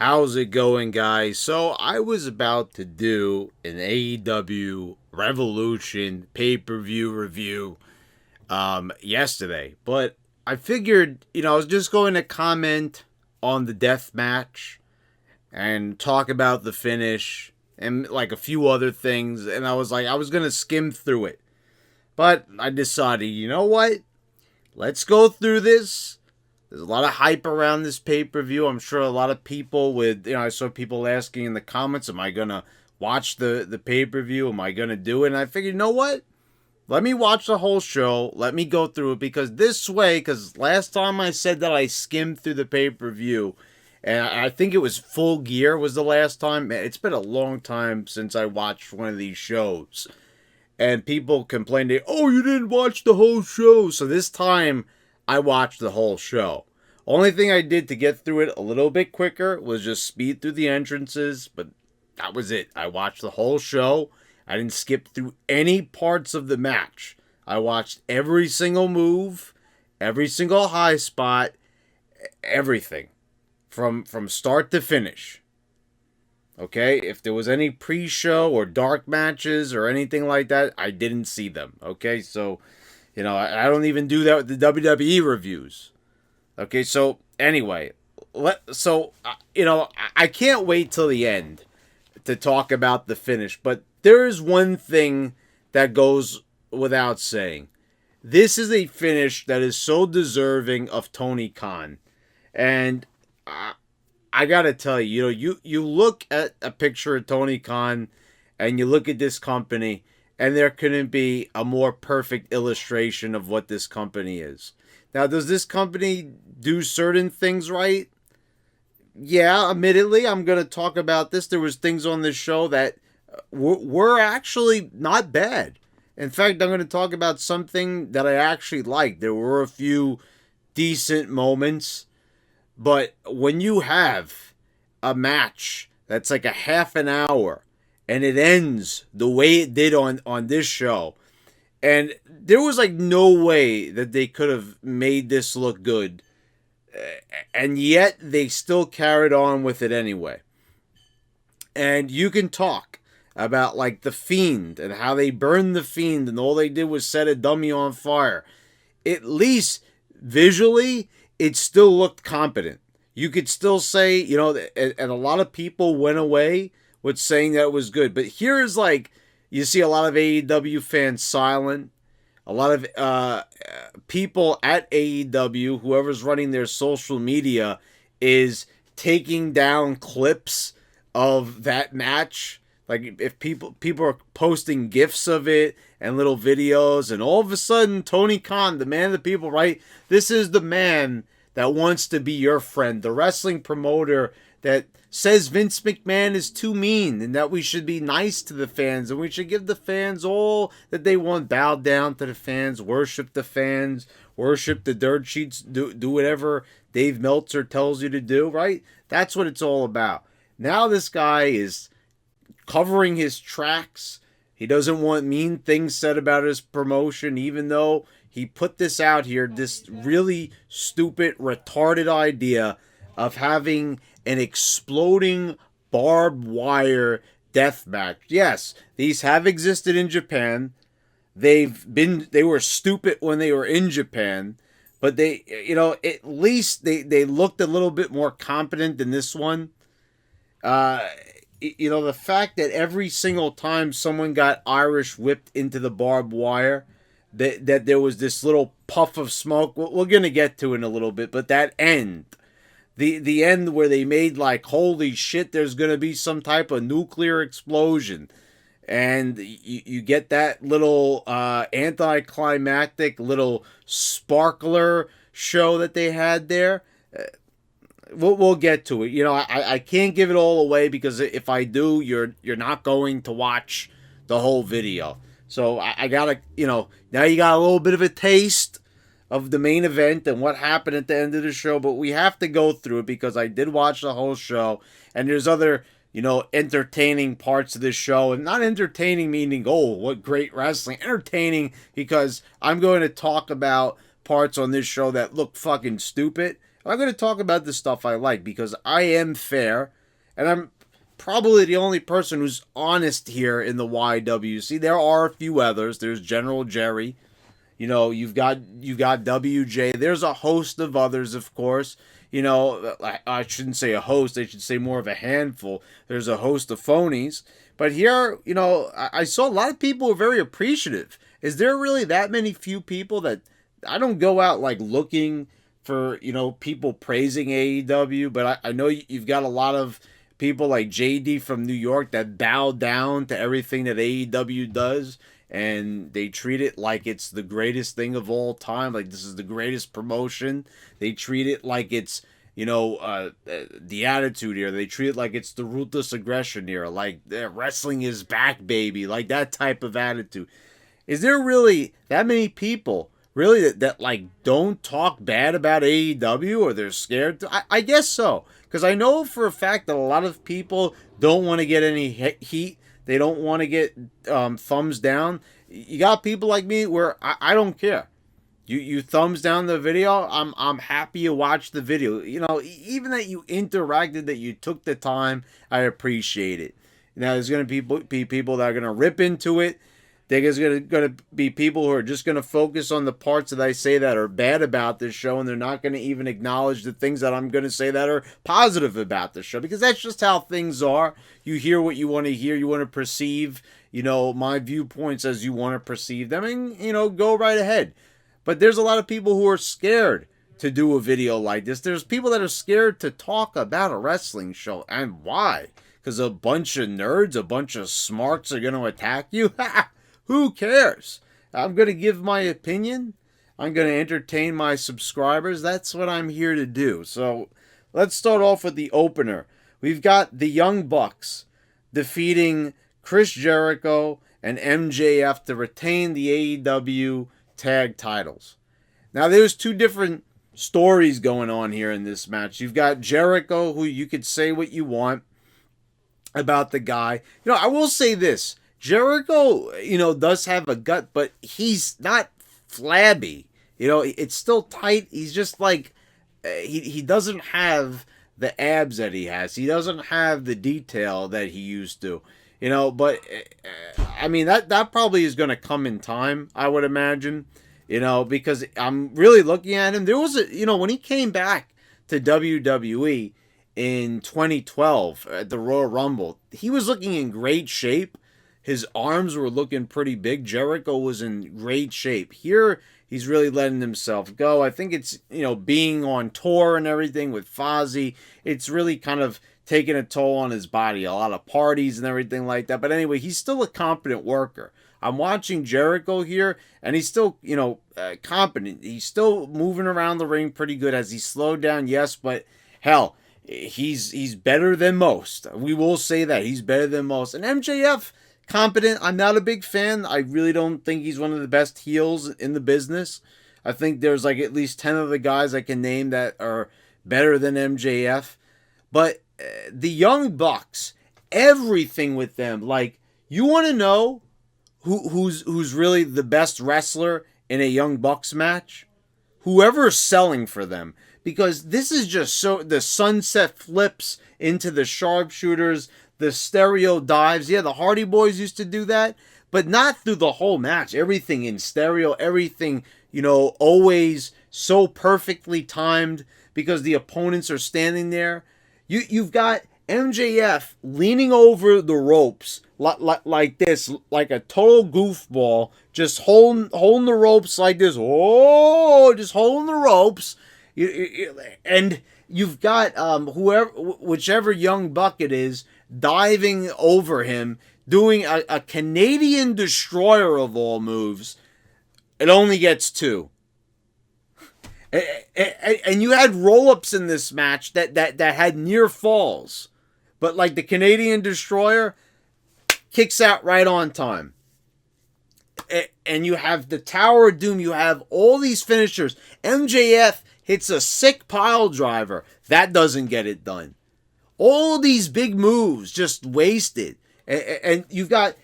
How's it going, guys? So, I was about to do an AEW Revolution pay-per-view review yesterday, but I figured, I was just going to comment on the death match and talk about the finish and like a few other things, and I was like, I was going to skim through it. But I decided, you know what? Let's go through this. There's a lot of hype around this pay-per-view. I'm sure a lot of people I saw people asking in the comments, am I going to watch the pay-per-view? Am I going to do it? And I figured, you know what? Let me watch the whole show. Let me go through it because last time I said that I skimmed through the pay-per-view, and I think it was Full Gear was the last time. It's been a long time since I watched one of these shows. And people complained, oh, you didn't watch the whole show. So this time, I watched the whole show. Only thing I did to get through it a little bit quicker was just speed through the entrances, but that was it. I watched the whole show. I didn't skip through any parts of the match. I watched every single move, every single high spot, everything from start to finish. Okay, if there was any pre-show or dark matches or anything like that, I didn't see them. Okay, so, I don't even do that with the WWE reviews. Okay, so, anyway, I can't wait till the end to talk about the finish, but there is one thing that goes without saying. This is a finish that is so deserving of Tony Khan. And I gotta tell you, you look at a picture of Tony Khan and you look at this company, and there couldn't be a more perfect illustration of what this company is. Now, does this company do certain things right? Yeah, admittedly, I'm going to talk about this. There was things on this show that were actually not bad. In fact, I'm going to talk about something that I actually liked. There were a few decent moments. But when you have a match that's like a half an hour and it ends the way it did on this show, and there was like no way that they could have made this look good, and yet they still carried on with it anyway. And you can talk about like the Fiend and how they burned the Fiend and all they did was set a dummy on fire. At least visually, it still looked competent. You could still say, and a lot of people went away with saying that it was good. But here is like, you see a lot of AEW fans silent. A lot of people at AEW, whoever's running their social media, is taking down clips of that match. Like if people are posting GIFs of it and little videos, and all of a sudden Tony Khan, the man of the people, right? This is the man that wants to be your friend, the wrestling promoter that says Vince McMahon is too mean and that we should be nice to the fans and we should give the fans all that they want, bow down to the fans, worship the fans, worship the dirt sheets, do whatever Dave Meltzer tells you to do, right? That's what it's all about. Now this guy is covering his tracks. He doesn't want mean things said about his promotion, even though he put this out here, this really stupid, retarded idea of having an exploding barbed wire death match. Yes, these have existed in Japan. They were stupid when they were in Japan, but they, at least they looked a little bit more competent than this one. The fact that every single time someone got Irish whipped into the barbed wire, that there was this little puff of smoke. We're going to get to it in a little bit, but that end, the end where they made like, holy shit, there's going to be some type of nuclear explosion. And you get that little anticlimactic little sparkler show that they had there. We'll get to it. I can't give it all away because if I do, you're not going to watch the whole video. So I gotta, now you got a little bit of a taste of the main event and what happened at the end of the show, but we have to go through it because I did watch the whole show, and there's other, entertaining parts of this show, and not entertaining meaning, oh, what great wrestling, entertaining because I'm going to talk about parts on this show that look fucking stupid. I'm going to talk about the stuff I like because I am fair. and I'm probably the only person who's honest here in the YWC. There are a few others. There's General Jerry. You've got WJ. There's a host of others, of course. I shouldn't say a host. I should say more of a handful. There's a host of phonies. But here, I saw a lot of people who are very appreciative. Is there really that many few people that I don't go out like looking for, people praising AEW, but I know you've got a lot of people like JD from New York that bow down to everything that AEW does, and they treat it like it's the greatest thing of all time, like this is the greatest promotion. They treat it like it's, the Attitude Era. They treat it like it's the Ruthless Aggression Era, like wrestling is back, baby, like that type of attitude. Is there really that many people really that like don't talk bad about AEW, or they're scared to? I guess so, because I know for a fact that a lot of people don't want to get any heat. They don't want to get thumbs down. You got people like me where I don't care. You thumbs down the video, I'm happy you watched the video. Even that you interacted, that you took the time, I appreciate it. Now there's going to be people that are going to rip into it. There's going to be people who are just going to focus on the parts that I say that are bad about this show, and they're not going to even acknowledge the things that I'm going to say that are positive about the show, because that's just how things are. You hear what you want to hear. You want to perceive, my viewpoints as you want to perceive them, and, go right ahead. But there's a lot of people who are scared to do a video like this. There's people that are scared to talk about a wrestling show. And why? Because a bunch of nerds, a bunch of smarts are going to attack you? Who cares? I'm going to give my opinion. I'm going to entertain my subscribers. That's what I'm here to do. So let's start off with the opener. We've got the Young Bucks defeating Chris Jericho and MJF to retain the AEW tag titles. Now there's two different stories going on here in this match. You've got Jericho, who you could say what you want about the guy. I will say this. Jericho, does have a gut, but he's not flabby. It's still tight. He's just like, he doesn't have the abs that he has. He doesn't have the detail that he used to. But I mean that probably is going to come in time, I would imagine. Because I'm really looking at him. There was when he came back to WWE in 2012 at the Royal Rumble, he was looking in great shape. His arms were looking pretty big. Jericho was in great shape. Here, he's really letting himself go. I think it's, being on tour and everything with Fozzy, it's really kind of taking a toll on his body. A lot of parties and everything like that. But anyway, he's still a competent worker. I'm watching Jericho here, and he's still, competent. He's still moving around the ring pretty good. Has he slowed down? Yes, but hell, he's better than most. We will say that. He's better than most. And MJF, competent. I'm not a big fan. I really don't think he's one of the best heels in the business. I think there's like at least 10 of the guys I can name that are better than MJF. But the Young Bucks, everything with them, like, you want to know who's really the best wrestler in a Young Bucks match? Whoever's selling for them. Because this is just so, the sunset flips into the sharpshooters, the stereo dives. Yeah, the Hardy Boys used to do that, but not through the whole match. Everything in stereo, everything, always so perfectly timed because the opponents are standing there. You've got MJF leaning over the ropes like this, like a total goofball, just holding the ropes like this. Oh, just holding the ropes. And you've got whichever Young Buck it is, diving over him, doing a Canadian Destroyer of all moves. It only gets 2. And you had roll-ups in this match that had near falls. But like the Canadian Destroyer kicks out right on time. And you have the Tower of Doom. You have all these finishers. MJF hits a sick pile driver. That doesn't get it done. All these big moves just wasted. And you've got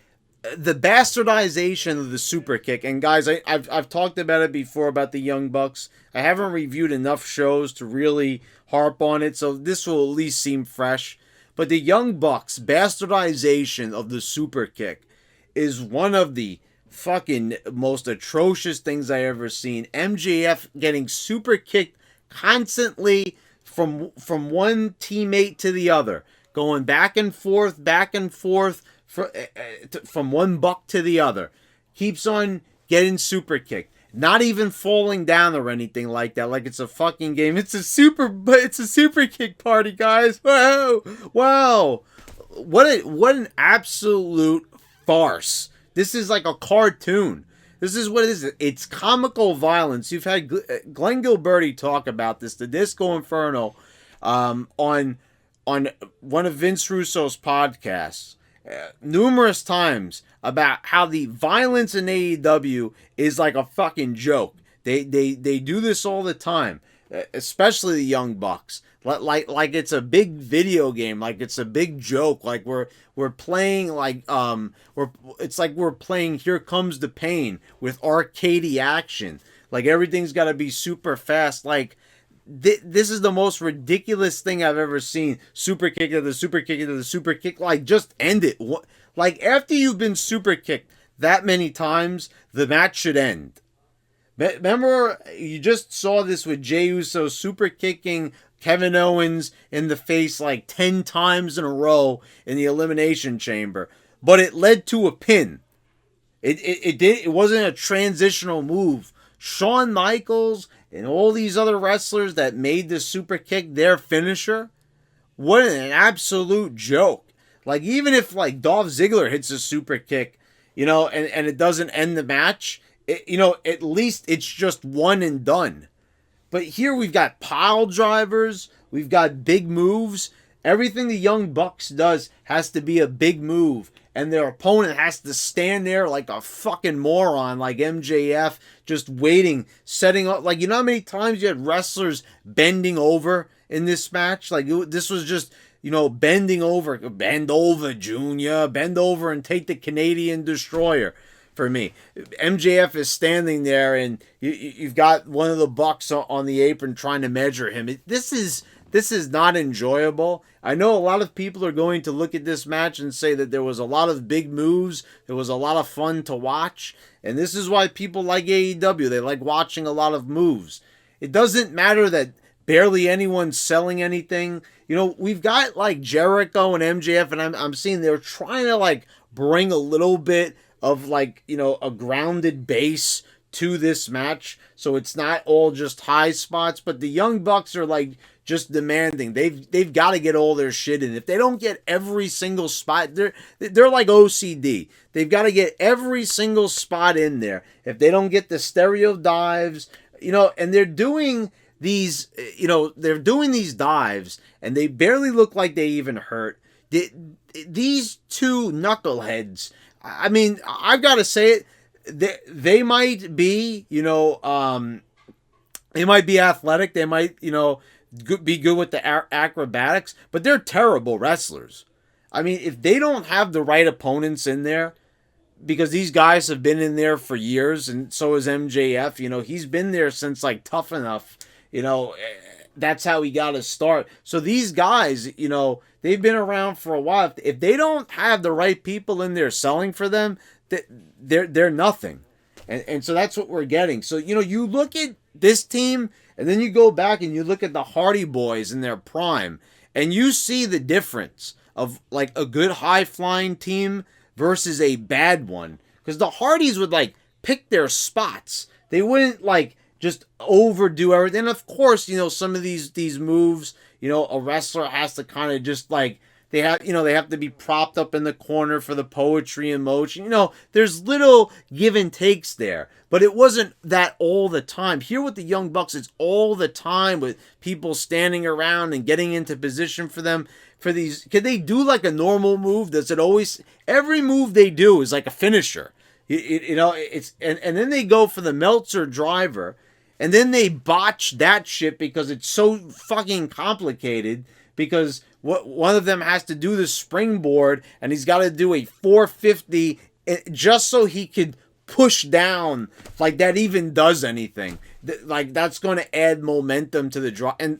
the bastardization of the super kick. And guys, I've talked about it before about the Young Bucks. I haven't reviewed enough shows to really harp on it, so this will at least seem fresh. But the Young Bucks bastardization of the super kick is one of the fucking most atrocious things I ever seen. MJF getting super kicked constantly from one teammate to the other, going back and forth from one buck to the other. Keeps on getting super kicked. Not even falling down or anything like that. Like it's a fucking game. It's a super kick party, guys. Wow. Wow. What an absolute farce. This is like a cartoon. This is what it is. It's comical violence. You've had Glenn Gilberti talk about this, the Disco Inferno, on one of Vince Russo's podcasts, numerous times, about how the violence in AEW is like a fucking joke. They do this all the time, especially the Young Bucks. Like it's a big video game, like it's a big joke, like we're playing it's like we're playing Here Comes the Pain with arcadey action. Like everything's got to be super fast. Like this is the most ridiculous thing I've ever seen. Super kick to the super kick to the super kick. Like just end it. Like after you've been super kicked that many times, the match should end. Remember, you just saw this with Jey Uso super kicking Kevin Owens in the face like 10 times in a row in the Elimination Chamber, but it led to a pin. It wasn't a transitional move. Shawn Michaels and all these other wrestlers that made the super kick their finisher, what an absolute joke. Like even if like Dolph Ziggler hits a super kick, and it doesn't end the match, at least it's just one and done. But here we've got pile drivers, we've got big moves. Everything the Young Bucks does has to be a big move, and their opponent has to stand there like a fucking moron, like MJF, just waiting, setting up. Like, how many times you had wrestlers bending over in this match? Like, this was just, bend over, Junior, bend over and take the Canadian Destroyer. For me, MJF is standing there, and you've got one of the Bucks on the apron trying to measure him. This is not enjoyable. I know a lot of people are going to look at this match and say that there was a lot of big moves. There was a lot of fun to watch, and this is why people like AEW. They like watching a lot of moves. It doesn't matter that barely anyone's selling anything. We've got like Jericho and MJF, and I'm seeing they're trying to like bring a little bit of like, a grounded base to this match, so it's not all just high spots. But the Young Bucks are like just demanding. They've got to get all their shit in. If they don't get every single spot, they're like OCD. They've got to get every single spot in there. If they don't get the stereo dives, and they're doing these, these dives, and they barely look like they even hurt. These two knuckleheads, I mean, I've got to say it. They might be, they might be athletic. They might, be good with the acrobatics, but they're terrible wrestlers. I mean, if they don't have the right opponents in there, because these guys have been in there for years, and so is MJF. He's been there since like Tough Enough. That's how he got his start. So these guys, they've been around for a while. If they don't have the right people in there selling for them, they're nothing. And so that's what we're getting. So, you look at this team, and then you go back and you look at the Hardy Boys in their prime, and you see the difference of like a good high-flying team versus a bad one. Because the Hardys would like pick their spots. They wouldn't like just overdo everything. And of course, some of these moves, a wrestler has to kind of just like, they have to be propped up in the corner for the poetry and motion. There's little give and takes there, but it wasn't that all the time. Here with the Young Bucks, it's all the time with people standing around and getting into position for them. For these, can they do like a normal move? Does it always, every move they do is like a finisher. It's and then they go for the Meltzer driver, and then they botch that shit because it's so fucking complicated, because one of them has to do the springboard, and he's got to do a 450 just so he could push down. Like that even does anything. Like that's going to add momentum to the draw. And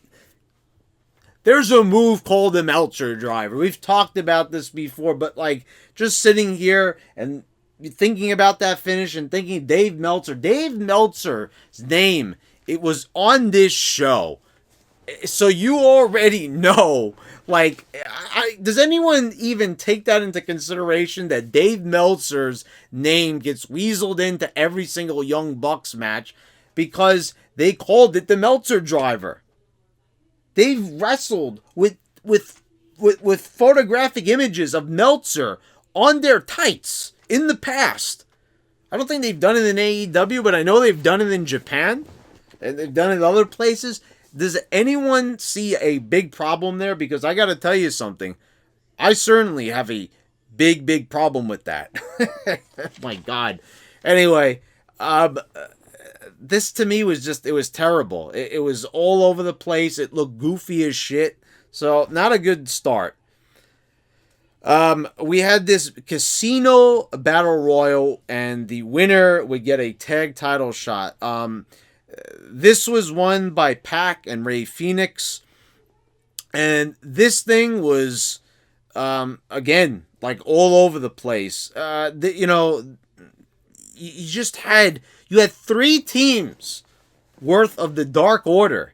There's a move called the Meltzer Driver. We've talked about this before, but like just sitting here and thinking about that finish and thinking Dave Meltzer's name, it was on this show. So you already know, like, does anyone even take that into consideration that Dave Meltzer's name gets weaseled into every single Young Bucks match because they called it the Meltzer Driver? They've wrestled with photographic images of Meltzer on their tights in the past. I don't think they've done it in AEW, but I know they've done it in Japan and they've done it in other places. Does anyone see a big problem there? Because I got to tell you something. I certainly have a big problem with that. My God. Anyway, this to me was just, it was terrible. It was all over the place. It looked goofy as shit. So, not a good start. We had this casino battle royal, and the winner would get a tag title shot. This was won by Pac and Rey Fenix. And this thing was, again, like all over the place. You had 3 teams worth of the Dark Order.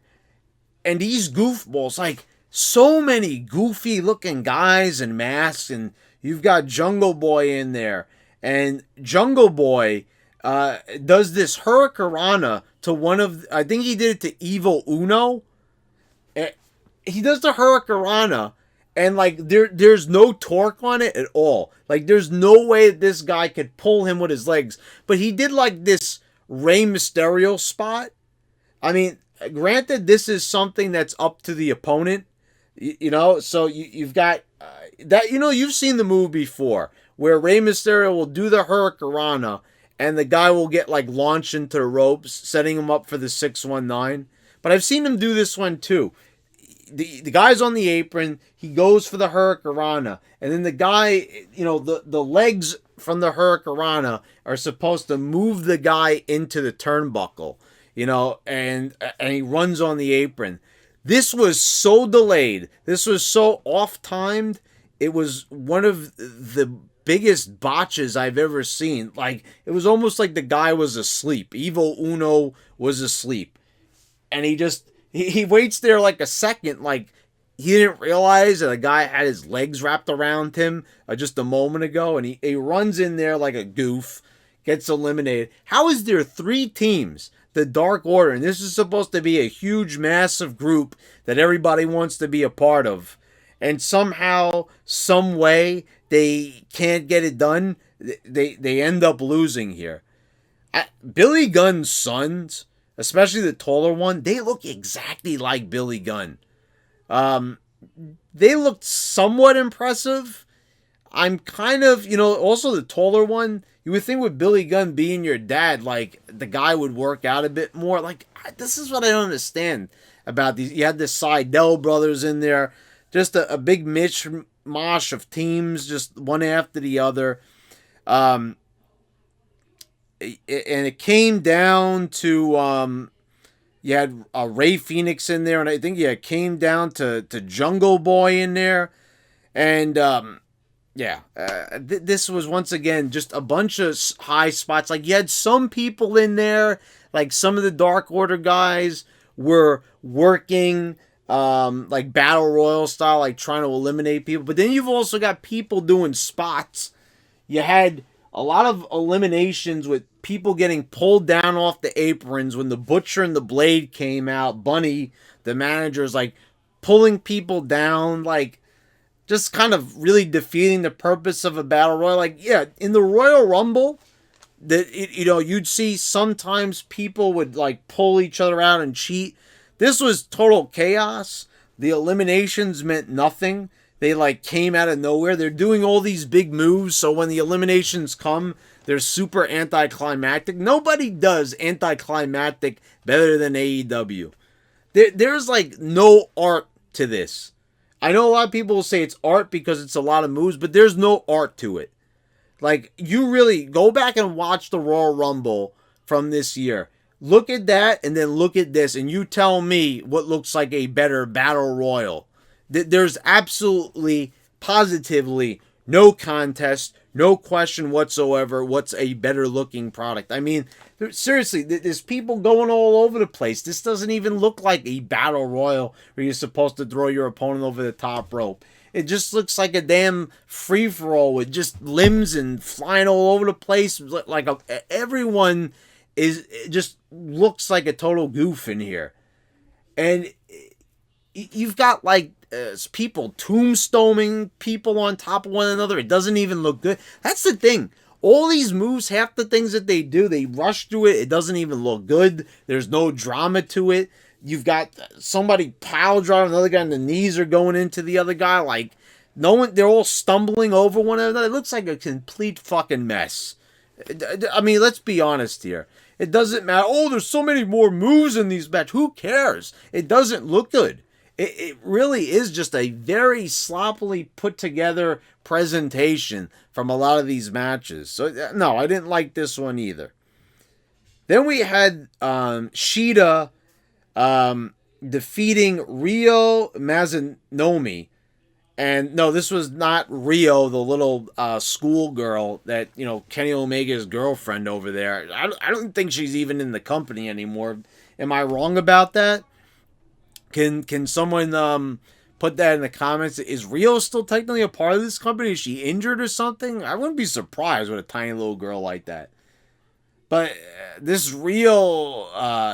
And these goofballs, like so many goofy looking guys in masks. And you've got Jungle Boy in there. And Jungle Boy does this Hurricanrana to one of, I think he did it to Evil Uno. He does the Hurricanrana, and like there's no torque on it at all. Like there's no way that this guy could pull him with his legs. But he did like this Rey Mysterio spot. I mean, granted, this is something that's up to the opponent, so you've got that, you've seen the move before where Rey Mysterio will do the Hurricanrana and the guy will get like launched into the ropes, setting him up for the 619. But I've seen him do this one too. The guy's on the apron, he goes for the Hurricanrana, and then the guy, the legs from the Hurricanrana are supposed to move the guy into the turnbuckle, and he runs on the apron. This was so delayed. This was so off-timed. It was one of the biggest botches I've ever seen. Like, it was almost like the guy was asleep. Evil Uno was asleep. And he waits there like a second, like he didn't realize that a guy had his legs wrapped around him just a moment ago, and he runs in there like a goof, gets eliminated. How is there 3 teams, the Dark Order, and this is supposed to be a huge, massive group that everybody wants to be a part of, and somehow, some way, they can't get it done? They end up losing here. Billy Gunn's sons, especially the taller one, they look exactly like Billy Gunn. They looked somewhat impressive. I'm kind of, also the taller one, you would think with Billy Gunn being your dad, like, the guy would work out a bit more. Like, this is what I don't understand about these. You had the Seidel brothers in there, just a big mishmash of teams, just one after the other. And it came down to, you had Rey Fenix in there, and I think it came down to Jungle Boy in there. And, this was once again just a bunch of high spots. Like, you had some people in there, like some of the Dark Order guys were working, like Battle Royal style, like trying to eliminate people. But then you've also got people doing spots. You had a lot of eliminations with people getting pulled down off the aprons when the Butcher and the Blade came out. Bunny, the manager, is like pulling people down, like just kind of really defeating the purpose of a battle royal. Like, yeah, in the Royal Rumble, you'd see sometimes people would like pull each other out and cheat. This was total chaos. The eliminations meant nothing. They like came out of nowhere. They're doing all these big moves, so when the eliminations come, they're super anticlimactic. Nobody does anticlimactic better than AEW. There's like no art to this. I know a lot of people will say it's art because it's a lot of moves, but there's no art to it. Like, you really go back and watch the Royal Rumble from this year. Look at that and then look at this, and you tell me what looks like a better battle royal. There's absolutely, positively no contest, no question whatsoever what's a better looking product. I mean, seriously, there's people going all over the place. This doesn't even look like a battle royal where you're supposed to throw your opponent over the top rope. It just looks like a damn free-for-all with just limbs and flying all over the place. Like everyone it just looks like a total goof in here. And you've got like people tombstoning people on top of one another. It doesn't even look good. That's the thing. All these moves, half the things that they do, they rush through it. It doesn't even look good. There's no drama to it. You've got somebody pile driving another guy, and the knees are going into the other guy. Like, no one, they're all stumbling over one another. It looks like a complete fucking mess. I mean, let's be honest here. It doesn't matter. Oh, there's so many more moves in these matches. Who cares? It doesn't look good. It really is just a very sloppily put together presentation from a lot of these matches. So, no, I didn't like this one either. Then we had Shida defeating Rio Mazanomi. And no, this was not Rio, the little schoolgirl that, you know, Kenny Omega's girlfriend over there. I don't think she's even in the company anymore. Am I wrong about that? Can someone put that in the comments? Is Rio still technically a part of this company? Is she injured or something? I wouldn't be surprised with a tiny little girl like that. But this Rio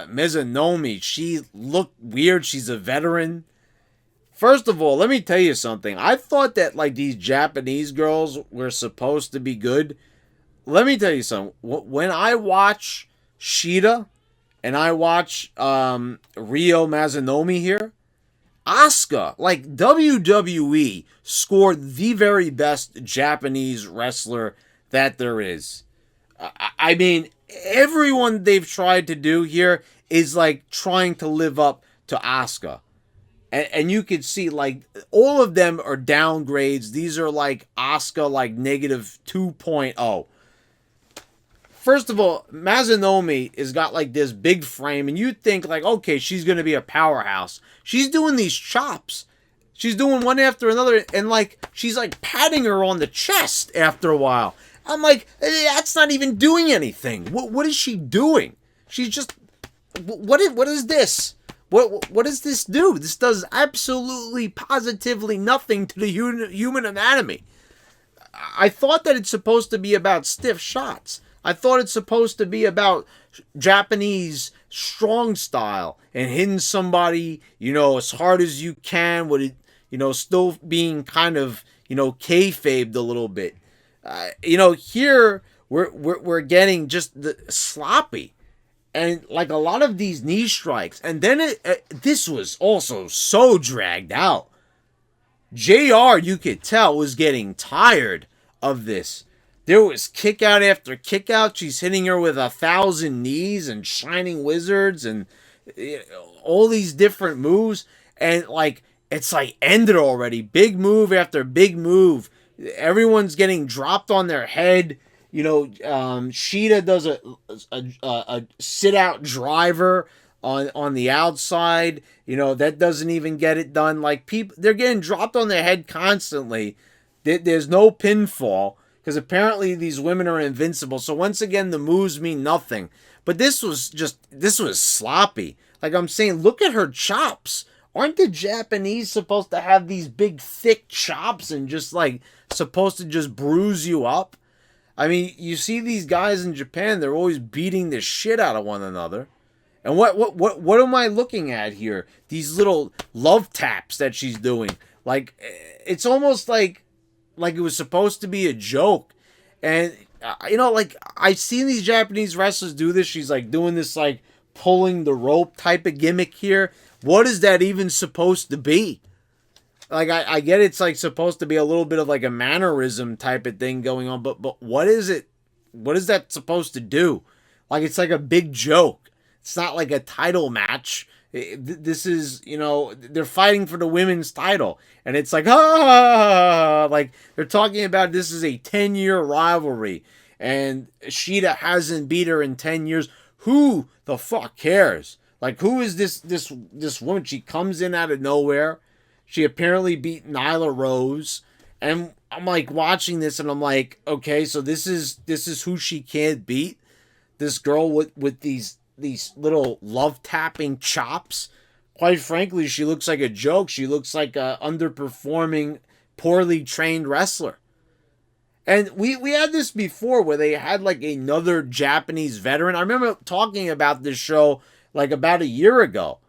Mazanomi, she looked weird. She's a veteran. First of all, let me tell you something. I thought that like these Japanese girls were supposed to be good. Let me tell you something. When I watch Shida and I watch Rio Mazanomi here, Asuka, like WWE scored the very best Japanese wrestler that there is. I mean, everyone they've tried to do here is like trying to live up to Asuka. And you can see, like, all of them are downgrades. These are, like, Asuka, like, negative 2.0. First of all, Mazanomi has got, like, this big frame. And you think, like, okay, she's going to be a powerhouse. She's doing these chops. She's doing one after another. And, like, she's, like, patting her on the chest after a while. I'm like, that's not even doing anything. What is she doing? She's just... What is this? What does this do? This does absolutely, positively nothing to the human anatomy. I thought that it's supposed to be about stiff shots. I thought it's supposed to be about Japanese strong style and hitting somebody, you know, as hard as you can with it, you know, still being kind of, you know, kayfabed a little bit. You know, here we're getting just the sloppy. And like a lot of these knee strikes. And then this was also so dragged out. JR, you could tell, was getting tired of this. There was kick out after kick out. She's hitting her with 1,000 knees and shining wizards and all these different moves. And like, it's like ended already. Big move after big move. Everyone's getting dropped on their head. You know, Shida does a sit-out driver on the outside. You know, that doesn't even get it done. Like, people, they're getting dropped on their head constantly. There's no pinfall, because apparently these women are invincible. So once again, the moves mean nothing. But this was sloppy. Like I'm saying, look at her chops. Aren't the Japanese supposed to have these big, thick chops and just, like, supposed to just bruise you up? I mean, you see these guys in Japan, they're always beating the shit out of one another. And what am I looking at here? These little love taps that she's doing. Like, it's almost like it was supposed to be a joke. And, you know, like, I've seen these Japanese wrestlers do this. She's, like, doing this, like, pulling the rope type of gimmick here. What is that even supposed to be? Like, I get it's, like, supposed to be a little bit of, like, a mannerism type of thing going on, but what is it? What is that supposed to do? Like, it's like a big joke. It's not like a title match. This is, you know, they're fighting for the women's title, and it's like, like, they're talking about this is a 10-year rivalry, and Shida hasn't beat her in 10 years. Who the fuck cares? Like, who is this woman? She comes in out of nowhere. She apparently beat Nyla Rose, and I'm like watching this, and I'm like, okay, so this is who she can't beat. This girl with these little love tapping chops. Quite frankly, she looks like a joke. She looks like a underperforming, poorly trained wrestler. And we had this before where they had like another Japanese veteran. I remember talking about this show like about a year ago.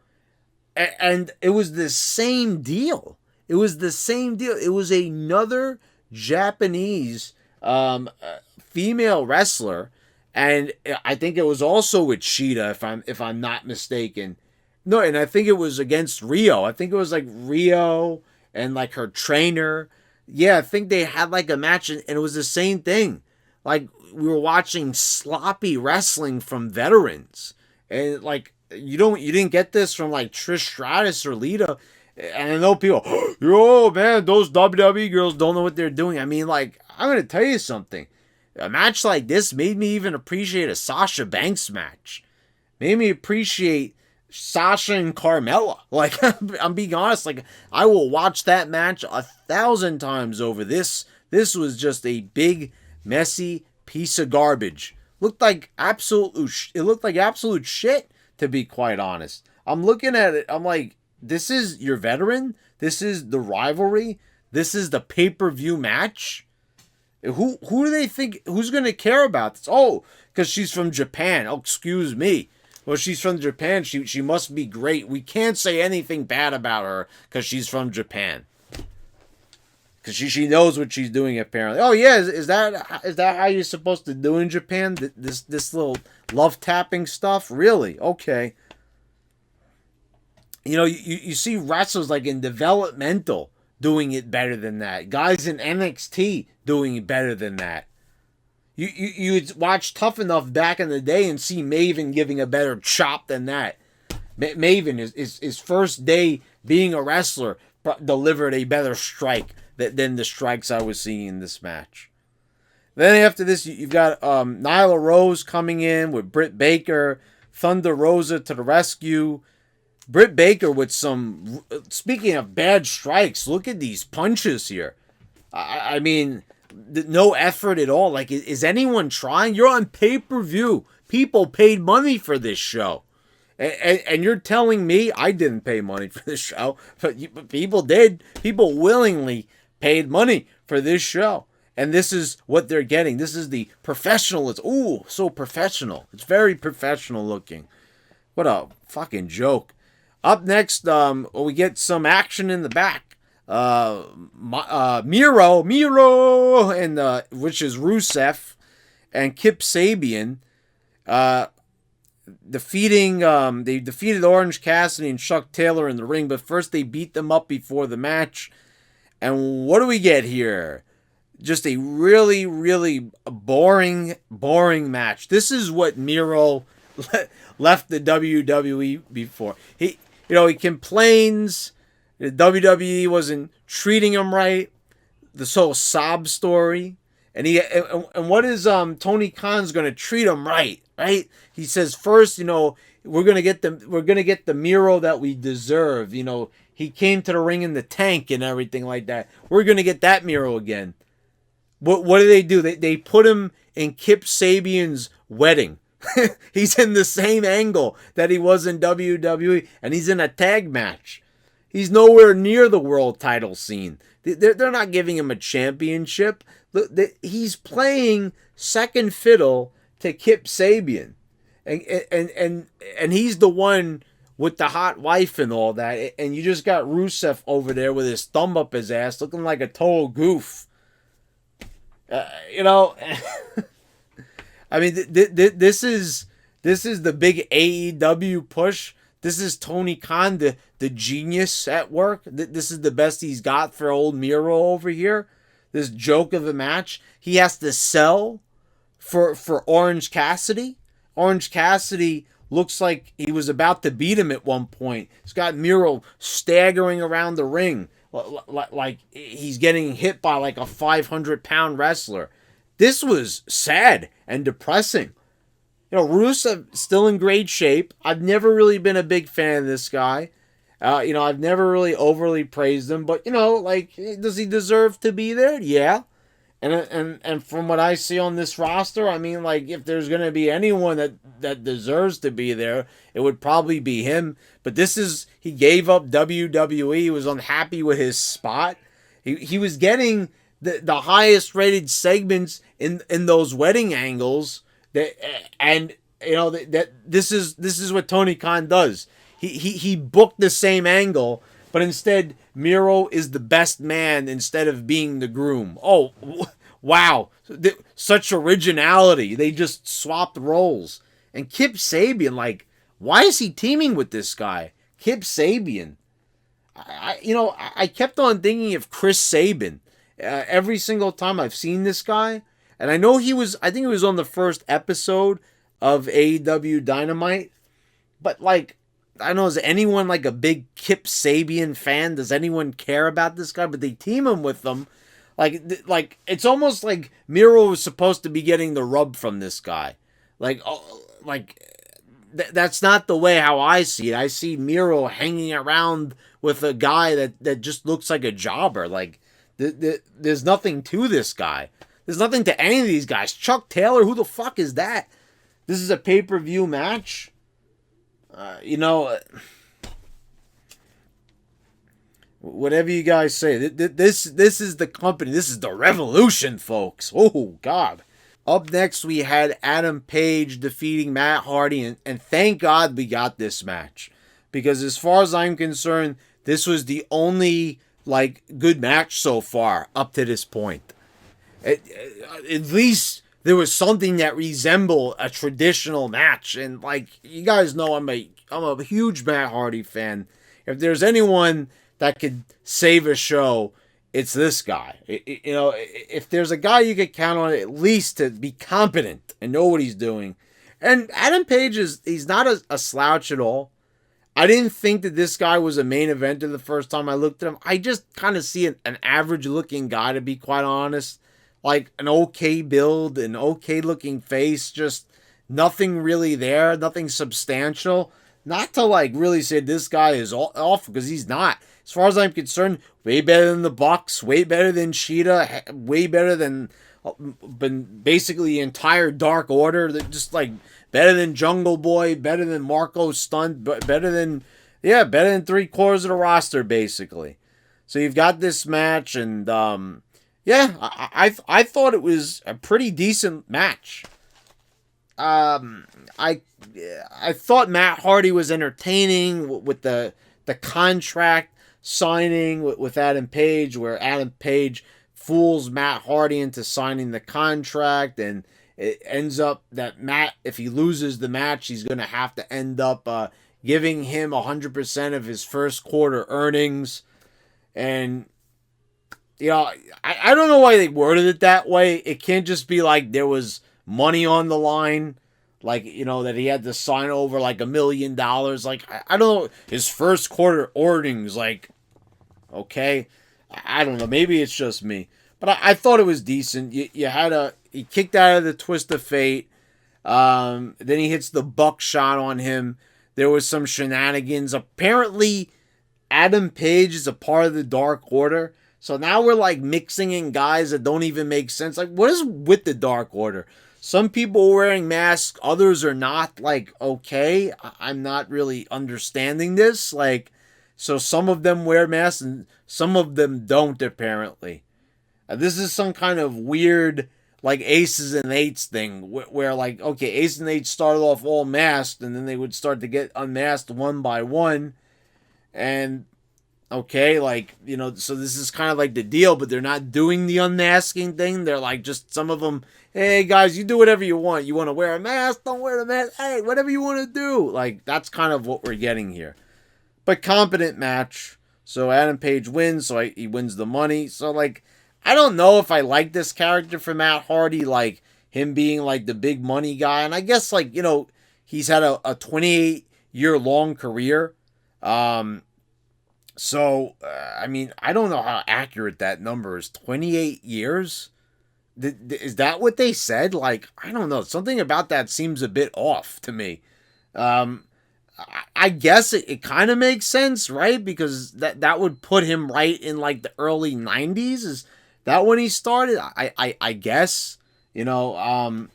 And it was the same deal. It was the same deal. It was another Japanese female wrestler, and I think it was also with Shida, if I'm not mistaken. No, and I think it was against Rio. I think it was like Rio and like her trainer. Yeah, I think they had like a match, and it was the same thing. Like we were watching sloppy wrestling from veterans, and like you didn't get this from like Trish Stratus or Lita. And I know people, oh man, those WWE girls don't know what they're doing. I mean, like, I'm gonna tell you something. A match like this made me even appreciate a Sasha Banks match. Made me appreciate Sasha and Carmella. Like, I'm being honest, like, I will watch that match 1,000 times over this. This was just a big, messy piece of garbage. It looked like absolute shit, to be quite honest. I'm looking at it, I'm like, this is your veteran? This is the rivalry? This is the pay-per-view match? Who do they think, who's going to care about this? Oh, because she's from Japan. Oh, excuse me. Well, she's from Japan. She must be great. We can't say anything bad about her because she's from Japan. Because she knows what she's doing, apparently. Oh, yeah, is that how you're supposed to do in Japan? This little love-tapping stuff? Really? Okay. You know, you see wrestlers like in developmental doing it better than that. Guys in NXT doing it better than that. You would watch Tough Enough back in the day and see Maven giving a better chop than that. Maven, his first day being a wrestler, delivered a better strike than the strikes I was seeing in this match. Then after this, you've got Nyla Rose coming in with Britt Baker, Thunder Rosa to the rescue. Britt Baker with some, speaking of bad strikes, look at these punches here. I mean, no effort at all. Like, is anyone trying? You're on pay-per-view. People paid money for this show. And you're telling me I didn't pay money for this show, but people did. People willingly paid money for this show. And this is what they're getting. This is the professionalism. Ooh, so professional. It's very professional looking. What a fucking joke. Up next, we get some action in the back. Miro, and which is Rusev, and Kip Sabian, they defeated Orange Cassidy and Chuck Taylor in the ring, but first they beat them up before the match. And what do we get here? Just a really, really boring match. This is what Miro left the WWE before. He complains the WWE wasn't treating him right. This whole sob story, and what is Tony Khan's going to treat him right? He says first, we're gonna get the Miro that we deserve. He came to the ring in the tank and everything like that. We're gonna get that Miro again. What do? They put him in Kip Sabian's wedding. He's in the same angle that he was in WWE, and he's in a tag match. He's nowhere near the world title scene. They're not giving him a championship. He's playing second fiddle to Kip Sabian, and he's the one with the hot wife and all that. And you just got Rusev over there with his thumb up his ass, looking like a total goof. I mean, this is the big AEW push. This is Tony Khan, the genius at work. This is the best he's got for old Miro over here. This joke of a match. He has to sell for Orange Cassidy. Orange Cassidy looks like he was about to beat him at one point. He's got Miro staggering around the ring like he's getting hit by like a 500-pound wrestler. This was sad and depressing. Rusev still in great shape. I've never really been a big fan of this guy. I've never really overly praised him, but like, does he deserve to be there? Yeah. And from what I see on this roster, I mean, like, if there's gonna be anyone that deserves to be there, it would probably be him. But he gave up WWE. He was unhappy with his spot. He was getting the highest rated segments in those wedding angles. And that this is what Tony Khan does. He booked the same angle, but instead Miro is the best man instead of being the groom. Oh, wow. Such originality. They just swapped roles. And Kip Sabian, like, why is he teaming with this guy? Kip Sabian. I kept on thinking of Chris Sabin every single time I've seen this guy. And I think he was on the first episode of AEW Dynamite. But, like, I don't know, is anyone like a big Kip Sabian fan? Does anyone care about this guy? But they team him with them. Like it's almost like Miro was supposed to be getting the rub from this guy. That's not the way how I see it. I see Miro hanging around with a guy that just looks like a jobber. Like, there's nothing to this guy. There's nothing to any of these guys. Chuck Taylor, who the fuck is that? This is a pay-per-view match. Whatever you guys say, this is the company. This is the revolution, folks. Oh, God. Up next, we had Adam Page defeating Matt Hardy, and thank God we got this match. Because as far as I'm concerned, this was the only, like, good match so far up to this point. At least there was something that resembled a traditional match. And, like, you guys know I'm a huge Matt Hardy fan. If there's anyone that could save a show, it's this guy. If there's a guy you could count on at least to be competent and know what he's doing. And Adam Page he's not a slouch at all. I didn't think that this guy was a main eventer the first time I looked at him. I just kind of see an average looking guy, to be quite honest. Like an okay build, an okay looking face, just nothing really there, nothing substantial. Not to like really say this guy is off, because he's not. As far as I'm concerned, way better than the Bucks, way better than Sheeta, way better than basically the entire Dark Order. They're just like better than Jungle Boy, better than Marco Stunt, better than three-quarters of the roster basically. So you've got this match, and I thought it was a pretty decent match. I thought Matt Hardy was entertaining with the contract signing with Adam Page, where Adam Page fools Matt Hardy into signing the contract, and it ends up that Matt, if he loses the match, he's going to have to end up giving him 100% of his first quarter earnings. And I don't know why they worded it that way. It can't just be like there was money on the line, like, that he had to sign over like $1 million. Like, I don't know, his first quarter earnings, like, okay, I don't know, maybe it's just me, but I thought it was decent. He kicked out of the Twist of Fate, then he hits the buckshot on him. There was some shenanigans. Apparently Adam Page is a part of the Dark Order. So now we're like mixing in guys that don't even make sense. Like, what is with the Dark Order? Some people are wearing masks, others are not. Like, okay, I'm not really understanding this. Like, so some of them wear masks and some of them don't, apparently. This is some kind of weird, like, Aces and Eights thing where like, okay, Aces and Eights started off all masked, and then they would start to get unmasked one by one. And okay, like, so this is kind of like the deal, but they're not doing the unmasking thing. They're like, just some of them, hey guys, you do whatever you want. You want to wear a mask? Don't wear a mask. Hey, whatever you want to do. Like, that's kind of what we're getting here. But competent match. So Adam Page wins, so he wins the money. So, like, I don't know if I like this character for Matt Hardy, like him being like the big money guy. And I guess, like, he's had a 28-year-long career. So, I mean, I don't know how accurate that number is. 28 years? Is that what they said? Like, I don't know. Something about that seems a bit off to me. I I guess it kind of makes sense, right? Because that would put him right in like the early 90s. Is that when he started? I guess, and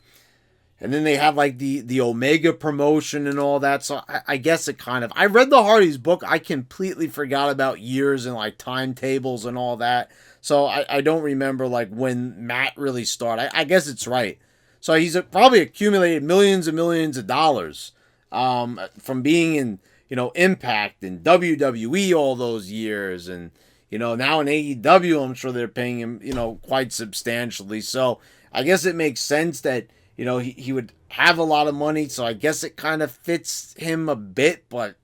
then they have like the Omega promotion and all that. So I guess it kind of. I read the Hardys book. I completely forgot about years and like timetables and all that. So I don't remember like when Matt really started. I guess it's right. So he's probably accumulated millions and millions of dollars from being in Impact and WWE all those years, and now in AEW I'm sure they're paying him quite substantially. So I guess it makes sense that he would have a lot of money. So I guess it kind of fits him a bit, but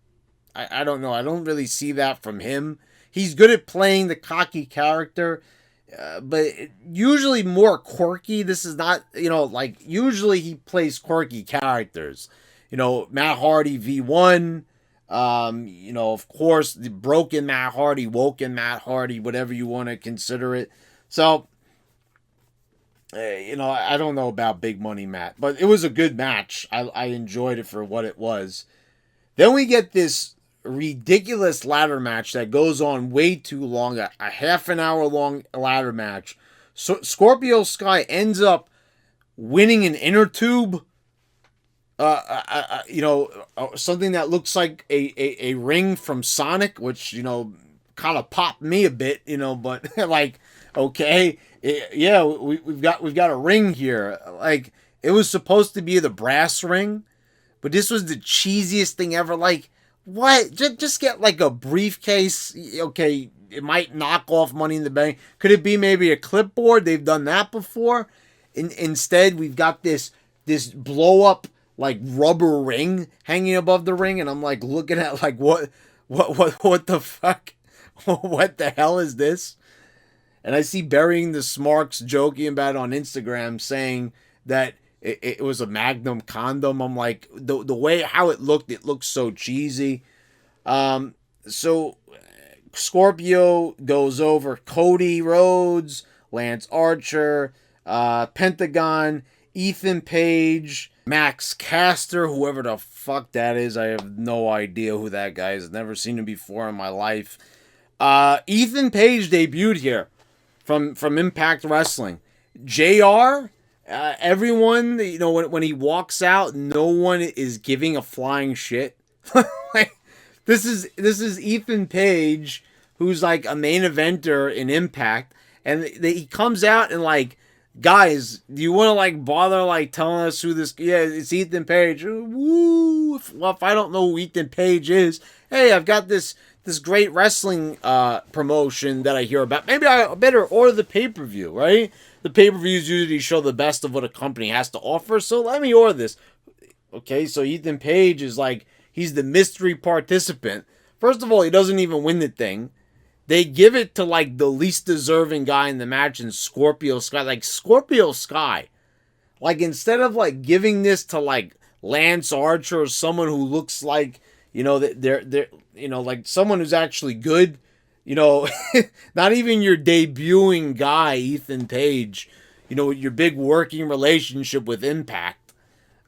I don't know. I don't really see that from him. He's good at playing the cocky character, but usually more quirky. This is not, like usually he plays quirky characters. Matt Hardy V1, of course, the broken Matt Hardy, woken Matt Hardy, whatever you want to consider it. So, I don't know about Big Money Matt, but it was a good match. I enjoyed it for what it was. Then we get this ridiculous ladder match that goes on way too long, a half an hour long ladder match. So Scorpio Sky ends up winning an inner tube, something that looks like a ring from Sonic, which kind of popped me a bit, but like, okay, we've got a ring here. Like, it was supposed to be the brass ring, but this was the cheesiest thing ever. Like, what? Just get like a briefcase. Okay, it might knock off Money in the Bank. Could it be maybe a clipboard? They've done that before. Instead, we've got this blow up like rubber ring hanging above the ring, and I'm like looking at like what the fuck? What the hell is this? And I see Burying the Smarks joking about it on Instagram, saying that it was a Magnum condom. I'm like, the way how it looked so cheesy. So Scorpio goes over Cody Rhodes, Lance Archer, Pentagon, Ethan Page, Max Caster, whoever the fuck that is. I have no idea who that guy is. Never seen him before in my life. Ethan Page debuted here from Impact Wrestling. JR, everyone, when he walks out, no one is giving a flying shit. Like, this is Ethan Page, who's like a main eventer in Impact, and he comes out and like, guys, do you want to like bother like telling us who this? Yeah, it's Ethan Page. Woo! If I don't know who Ethan Page is, hey, I've got this great wrestling promotion that I hear about. Maybe I better order the pay-per-view, right? The pay-per-views usually show the best of what a company has to offer, so let me order this. Okay, so Ethan Page is like, he's the mystery participant. First of all, he doesn't even win the thing. They give it to like the least deserving guy in the match, in Scorpio Sky. Like, Scorpio Sky, like, instead of like giving this to like Lance Archer or someone who looks like, they're like someone who's actually good, not even your debuting guy, Ethan Page, your big working relationship with Impact.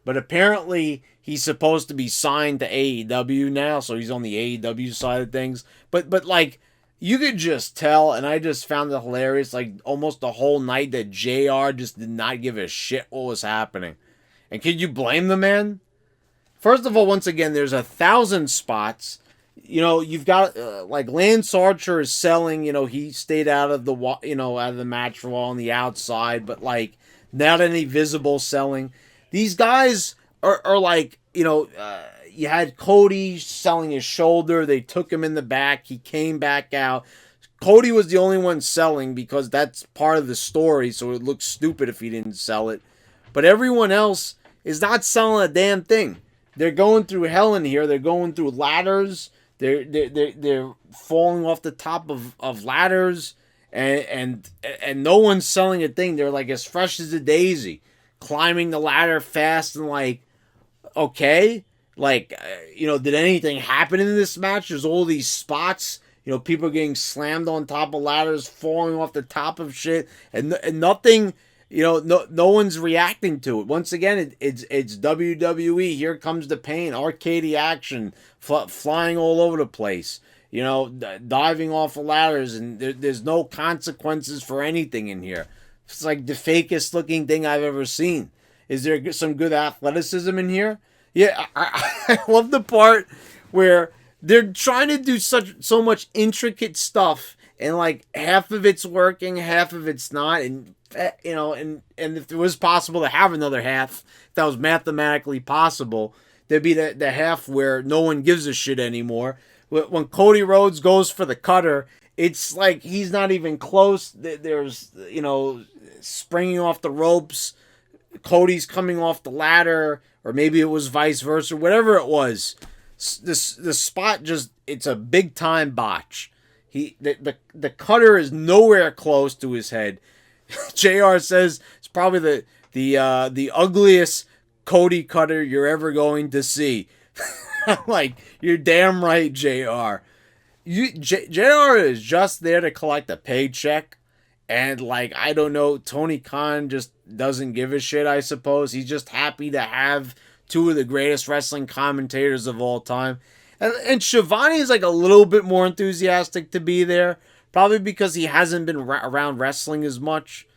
But apparently he's supposed to be signed to AEW now, so he's on the AEW side of things. But like, you could just tell, and I just found it hilarious, like almost the whole night, that JR just did not give a shit what was happening. And could you blame the man? First of all, once again, there's 1,000 spots. You've got like Lance Archer is selling. He stayed out of the out of the match for a while on the outside, but like not any visible selling. These guys are like, you had Cody selling his shoulder. They took him in the back. He came back out. Cody was the only one selling because that's part of the story, so it looks stupid if he didn't sell it. But everyone else is not selling a damn thing. They're going through hell in here. They're going through ladders. They're falling off the top of ladders, and no one's selling a thing. They're like as fresh as a daisy, climbing the ladder fast, and like, okay, like, did anything happen in this match? There's all these spots, people getting slammed on top of ladders, falling off the top of shit, and nothing. no one's reacting to it. Once again, it's WWE. Here comes the pain, arcade action, flying all over the place. Diving off of ladders, and there's no consequences for anything in here. It's like the fakest looking thing I've ever seen. Is there some good athleticism in here? Yeah, I love the part where they're trying to do so much intricate stuff, and like half of it's working, half of it's not, and and if it was possible to have another half, if that was mathematically possible, there'd be the half where no one gives a shit anymore. When Cody Rhodes goes for the cutter, it's like he's not even close. There's, springing off the ropes. Cody's coming off the ladder, or maybe it was vice versa. Whatever it was, the spot it's a big time botch. The cutter is nowhere close to his head. JR says it's probably the ugliest Cody cutter you're ever going to see. I'm like, you're damn right, JR. JR is just there to collect a paycheck. And like, I don't know, Tony Khan just doesn't give a shit, I suppose. He's just happy to have two of the greatest wrestling commentators of all time. And Shivani is like a little bit more enthusiastic to be there. Probably because he hasn't been around wrestling as much.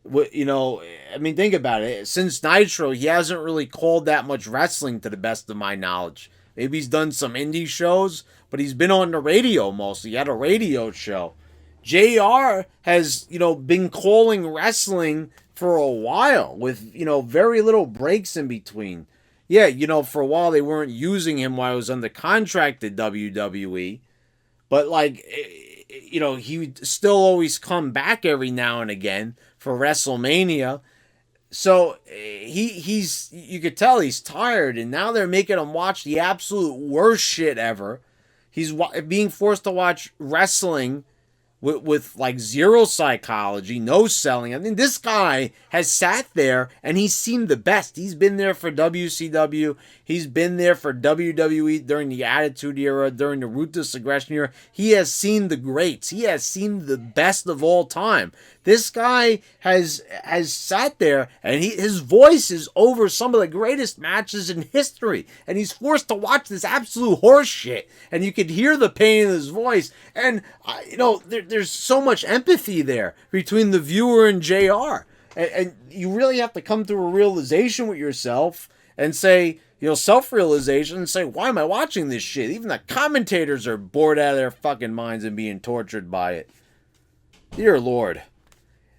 Think about it. Since Nitro, he hasn't really called that much wrestling, to the best of my knowledge. Maybe he's done some indie shows, but he's been on the radio mostly. He had a radio show. JR has, been calling wrestling for a while with, very little breaks in between. Yeah, for a while they weren't using him while he was under contract at WWE. But, he would still always come back every now and again for WrestleMania. So you could tell he's tired, and now they're making him watch the absolute worst shit ever. He's being forced to watch wrestling with like zero psychology, no selling. I mean, this guy has sat there and he's seen the best. He's been there for WCW. He's been there for WWE during the Attitude Era, during the Ruthless Aggression Era. He has seen the greats. He has seen the best of all time. This guy has sat there, and his voice is over some of the greatest matches in history, and he's forced to watch this absolute horse shit, and you could hear the pain in his voice, and there's so much empathy there between the viewer and JR, and you really have to come to a realization with yourself and say, self-realization, and say, why am I watching this shit? Even the commentators are bored out of their fucking minds and being tortured by it. Dear Lord.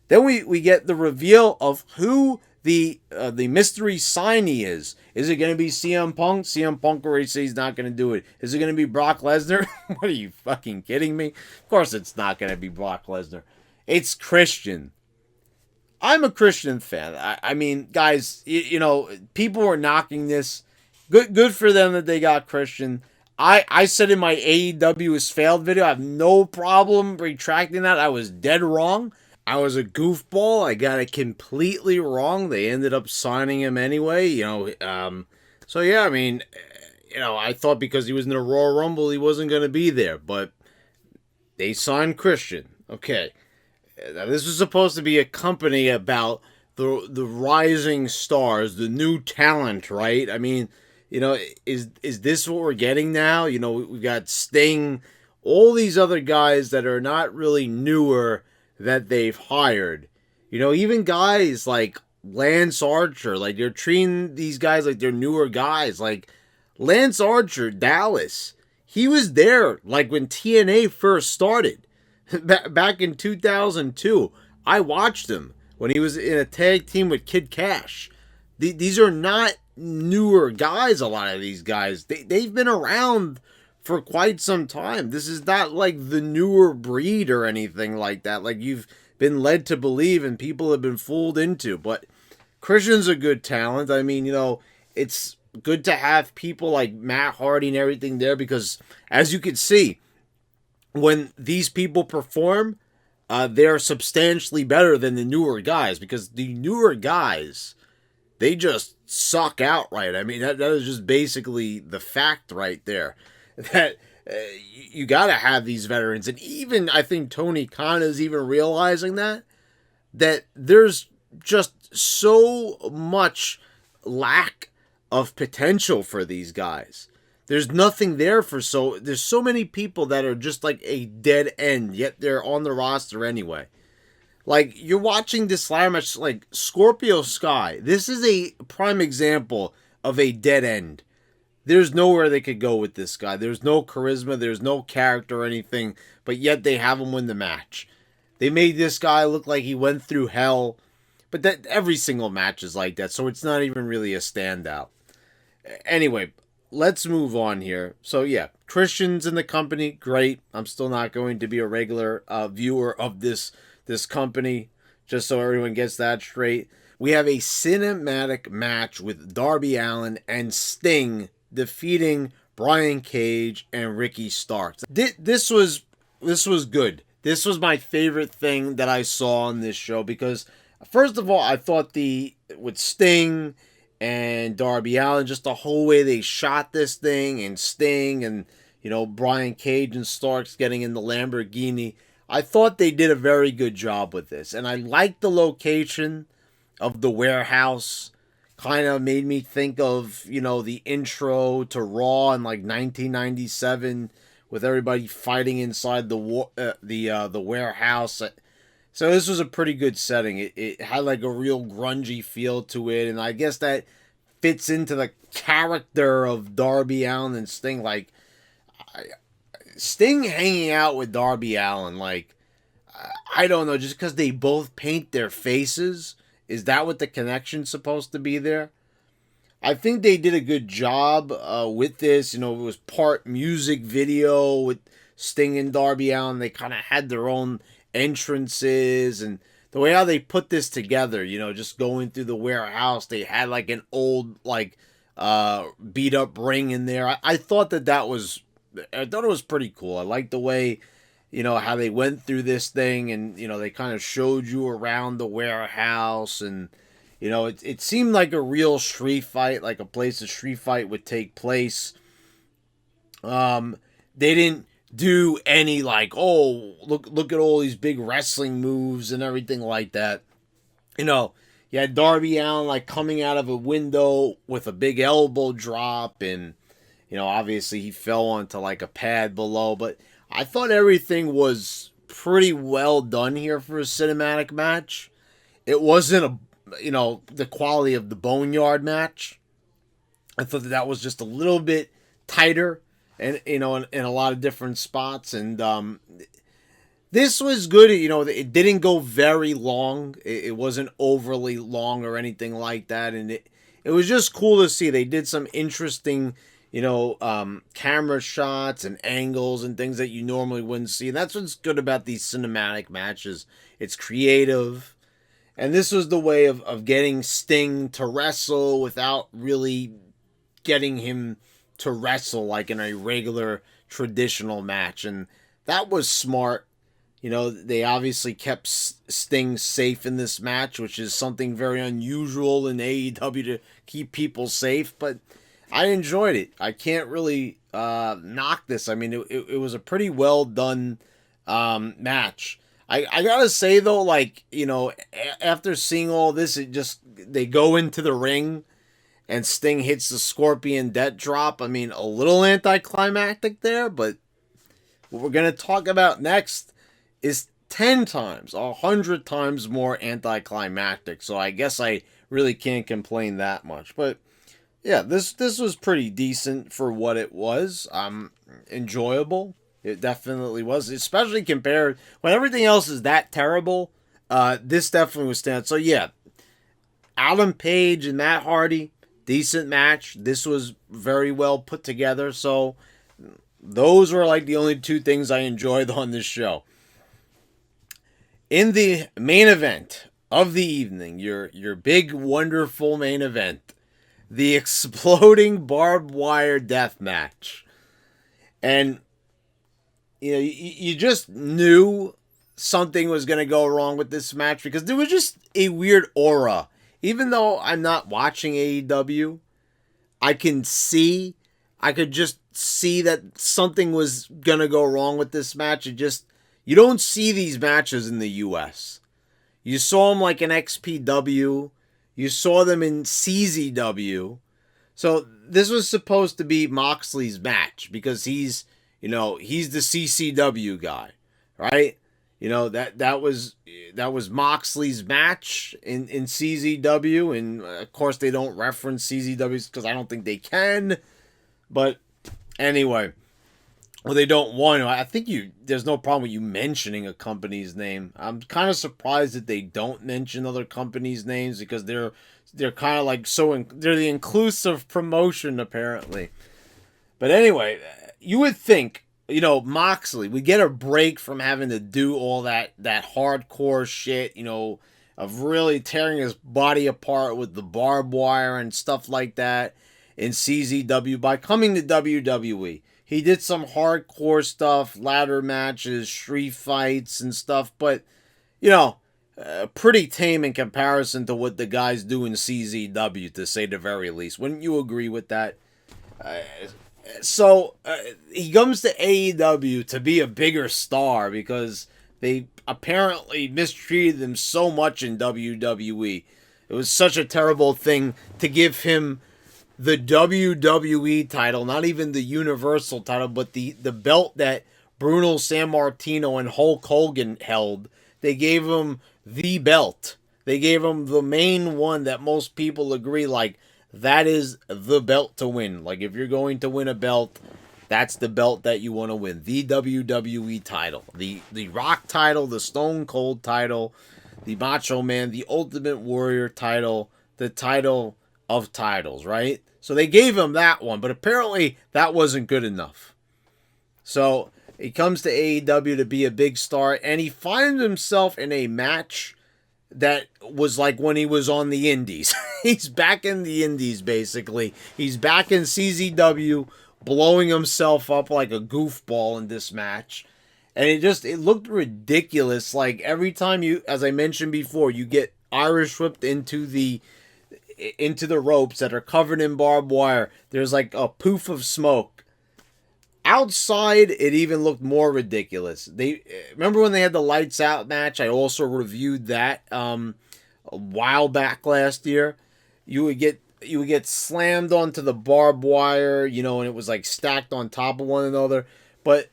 Then we get the reveal of who the mystery signee is. Is it going to be CM Punk? CM Punk already says he's not going to do it. Is it going to be Brock Lesnar? What, are you fucking kidding me? Of course it's not going to be Brock Lesnar. It's Christian. I'm a Christian fan. I mean, guys, people were knocking this. Good for them that they got Christian. I said in my AEW has failed video, I have no problem retracting that. I was dead wrong. I was a goofball. I got it completely wrong. They ended up signing him anyway, So yeah, I mean, I thought because he was in the Royal Rumble, he wasn't going to be there, but they signed Christian. Okay. Now, this was supposed to be a company about the rising stars, the new talent, right? I mean, is this what we're getting now? We've got Sting, all these other guys that are not really newer that they've hired. Even guys like Lance Archer, like they're treating these guys like they're newer guys. Like Lance Archer, Dallas, he was there like when TNA first started back in 2002. I watched him when he was in a tag team with Kid Cash. These are not newer guys. A lot of these guys, they've been around for quite some time. This is not like the newer breed or anything like that, like you've been led to believe and people have been fooled into. But Christian's a good talent. I mean, it's good to have people like Matt Hardy and everything there, because as you can see, when these people perform, they're substantially better than the newer guys, because the newer guys, they just suck outright. I mean, that is just basically the fact right there. That you got to have these veterans. And even I think Tony Khan is even realizing that there's just so much lack of potential for these guys. There's nothing there there's so many people that are just like a dead end, yet they're on the roster anyway. Like, you're watching this ladder match, like Scorpio Sky. This is a prime example of a dead end. There's nowhere they could go with this guy. There's no charisma, there's no character or anything, but yet they have him win the match. They made this guy look like he went through hell, but that every single match is like that, so it's not even really a standout. Anyway, let's move on here. So yeah, Christian's in the company, great. I'm still not going to be a regular viewer of this company, just so everyone gets that straight. We have a cinematic match with Darby Allin and Sting defeating Brian Cage and Ricky Starks. This was good. This was my favorite thing that I saw on this show because, first of all, I thought with Sting and Darby Allin, just the whole way they shot this thing, and Sting and, Brian Cage and Starks getting in the Lamborghini, I thought they did a very good job with this. And I liked the location of the warehouse. Kind of made me think of, the intro to Raw in like 1997 with everybody fighting inside the warehouse. So this was a pretty good setting. It had like a real grungy feel to it, and I guess that fits into the character of Darby Allin and Sting. Like, Sting hanging out with Darby Allin, like, I don't know, just because they both paint their faces, is that what the connection's supposed to be there? I think they did a good job with this. It was part music video with Sting and Darby Allin. They kind of had their own entrances, and the way how they put this together, just going through the warehouse, they had like an old, like, beat up ring in there. I thought it was pretty cool. I liked the way, how they went through this thing, and, they kind of showed you around the warehouse, and, it seemed like a real street fight, like a place a street fight would take place. They didn't do any like, oh, look at all these big wrestling moves and everything like that. You had Darby Allin like coming out of a window with a big elbow drop, and obviously he fell onto like a pad below, but I thought everything was pretty well done here for a cinematic match. It wasn't the quality of the Boneyard match. I thought that was just a little bit tighter, and in a lot of different spots, and this was good. It didn't go very long. It wasn't overly long or anything like that, and it was just cool to see. They did some interesting camera shots and angles and things that you normally wouldn't see. And that's what's good about these cinematic matches. It's creative. And this was the way of getting Sting to wrestle without really getting him to wrestle like in a regular traditional match. And that was smart. They obviously kept Sting safe in this match, which is something very unusual in AEW, to keep people safe. But I enjoyed it. I can't really knock this. I mean, it was a pretty well done match. I gotta say though, like, after seeing all this, they go into the ring and Sting hits the Scorpion Death Drop. I mean, a little anticlimactic there, but what we're gonna talk about next is 10 times, 100 times more anticlimactic. So I guess I really can't complain that much. But yeah, this was pretty decent for what it was. Enjoyable. It definitely was, especially compared when everything else is that terrible. This definitely was stand. So yeah, Adam Page and Matt Hardy, decent match. This was very well put together. So those were like the only two things I enjoyed on this show. In the main event of the evening, your big wonderful main event, the exploding barbed wire death match. And you just knew something was going to go wrong with this match because there was just a weird aura. Even though I'm not watching AEW, I could just see that something was going to go wrong with this match. You don't see these matches in the US. You saw them like in XPW. You saw them in CZW. So this was supposed to be Moxley's match because he's the CCW guy, right? That was Moxley's match in CZW, and of course they don't reference CZW because I don't think they can. But anyway, well, they don't want to. I think there's no problem with you mentioning a company's name. I'm kind of surprised that they don't mention other companies' names because they're kind of like they're the inclusive promotion apparently. But anyway, you would think, Moxley, we get a break from having to do all that hardcore shit, of really tearing his body apart with the barbed wire and stuff like that in CZW by coming to WWE. He did some hardcore stuff, ladder matches, street fights and stuff, but, pretty tame in comparison to what the guys do in CZW, to say the very least. Wouldn't you agree with that? So he comes to AEW to be a bigger star because they apparently mistreated him so much in WWE. It was such a terrible thing to give him the WWE title, not even the Universal title, but the belt that Bruno Sammartino and Hulk Hogan held. They gave him the belt. They gave him the main one that most people agree, like, that is the belt to win. Like, if you're going to win a belt, that's the belt that you want to win. The WWE title. The Rock title, the Stone Cold title, the Macho Man, the Ultimate Warrior title, the title of titles, right? So they gave him that one, but apparently that wasn't good enough. So he comes to AEW to be a big star, and he finds himself in a match that was like when he was on the Indies. He's back in the Indies, basically. He's back in CZW, blowing himself up like a goofball in this match. And it looked ridiculous. Like, every time as I mentioned before, you get Irish whipped into the ropes that are covered in barbed wire, there's like a poof of smoke. Outside, it even looked more ridiculous. Remember when they had the Lights Out match? I also reviewed that a while back last year. You would get slammed onto the barbed wire, and it was like stacked on top of one another. But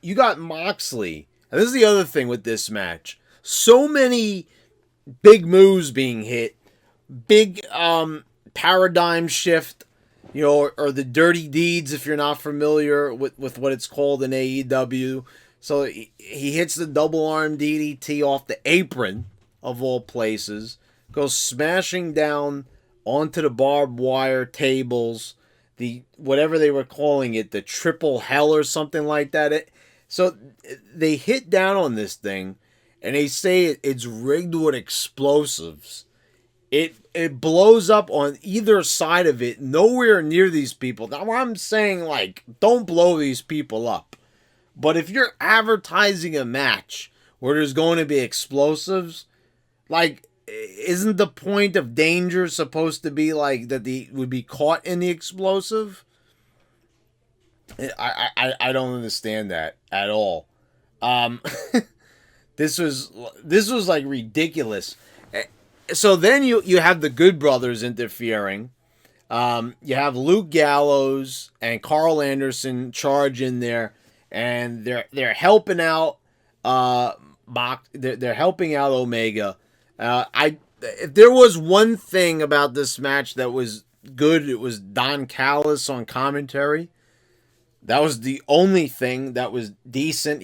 you got Moxley. And this is the other thing with this match. So many big moves being hit. Big paradigm shift, or the dirty deeds if you're not familiar with what it's called in AEW. So he hits the double arm DDT off the apron, of all places, goes smashing down onto the barbed wire tables, the whatever they were calling it, the triple hell or something like that. So they hit down on this thing, and they say it's rigged with explosives. It blows up on either side of it, nowhere near these people. Now, I'm saying, like, don't blow these people up. But if you're advertising a match where there's going to be explosives, like, isn't the point of danger supposed to be, like, that they would be caught in the explosive? I don't understand that at all. This was like ridiculous. So then you have the Good Brothers interfering. You have Luke Gallows and Carl Anderson charge in there, and they're helping out. They're helping out Omega. If there was one thing about this match that was good, it was Don Callis on commentary. That was the only thing that was decent.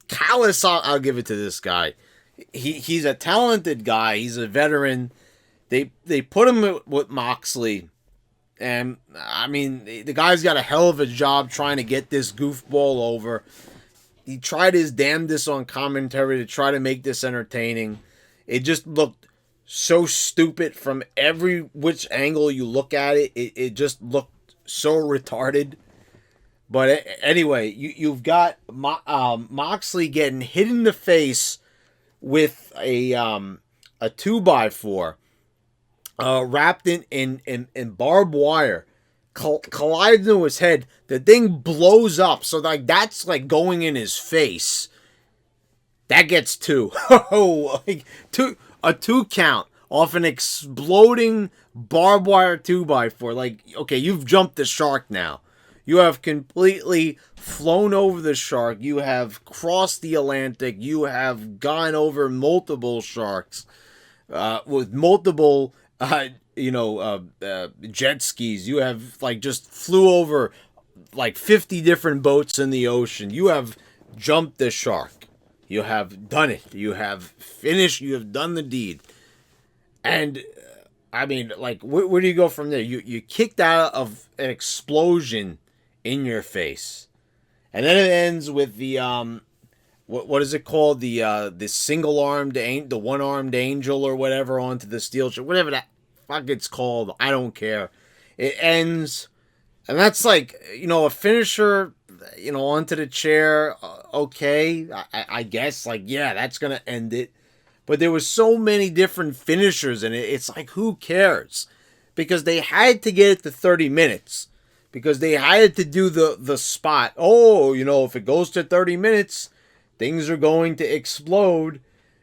Callis, I'll give it to this guy. He's a talented guy. He's a veteran. They put him with Moxley, and I mean the guy's got a hell of a job trying to get this goofball over. He tried his damnedest on commentary to try to make this entertaining. It just looked so stupid from every which angle you look at it. It just looked so retarded. But anyway, you've got Moxley getting hit in the face with a 2x4 wrapped in barbed wire, collides into his head. The thing blows up, so like that's like going in his face. That gets two. Oh, like a 2 count off an exploding barbed wire 2x4. Like, okay, you've jumped the shark now. You have completely flown over the shark. You have crossed the Atlantic. You have gone over multiple sharks with multiple, jet skis. You have like just flew over like 50 different boats in the ocean. You have jumped the shark. You have done it. You have finished. You have done the deed. And I mean, like, where do you go from there? You kicked out of an explosion in your face, and then it ends with the what is it called? The single armed the one armed angel or whatever onto the steel chair, whatever that fuck it's called. I don't care. It ends, and that's like, a finisher. Onto the chair. Okay, I guess, like, yeah, that's gonna end it. But there was so many different finishers in it. It's like, who cares? Because they had to get it to 30 minutes. Because they had to do the spot. Oh, if it goes to 30 minutes, things are going to explode.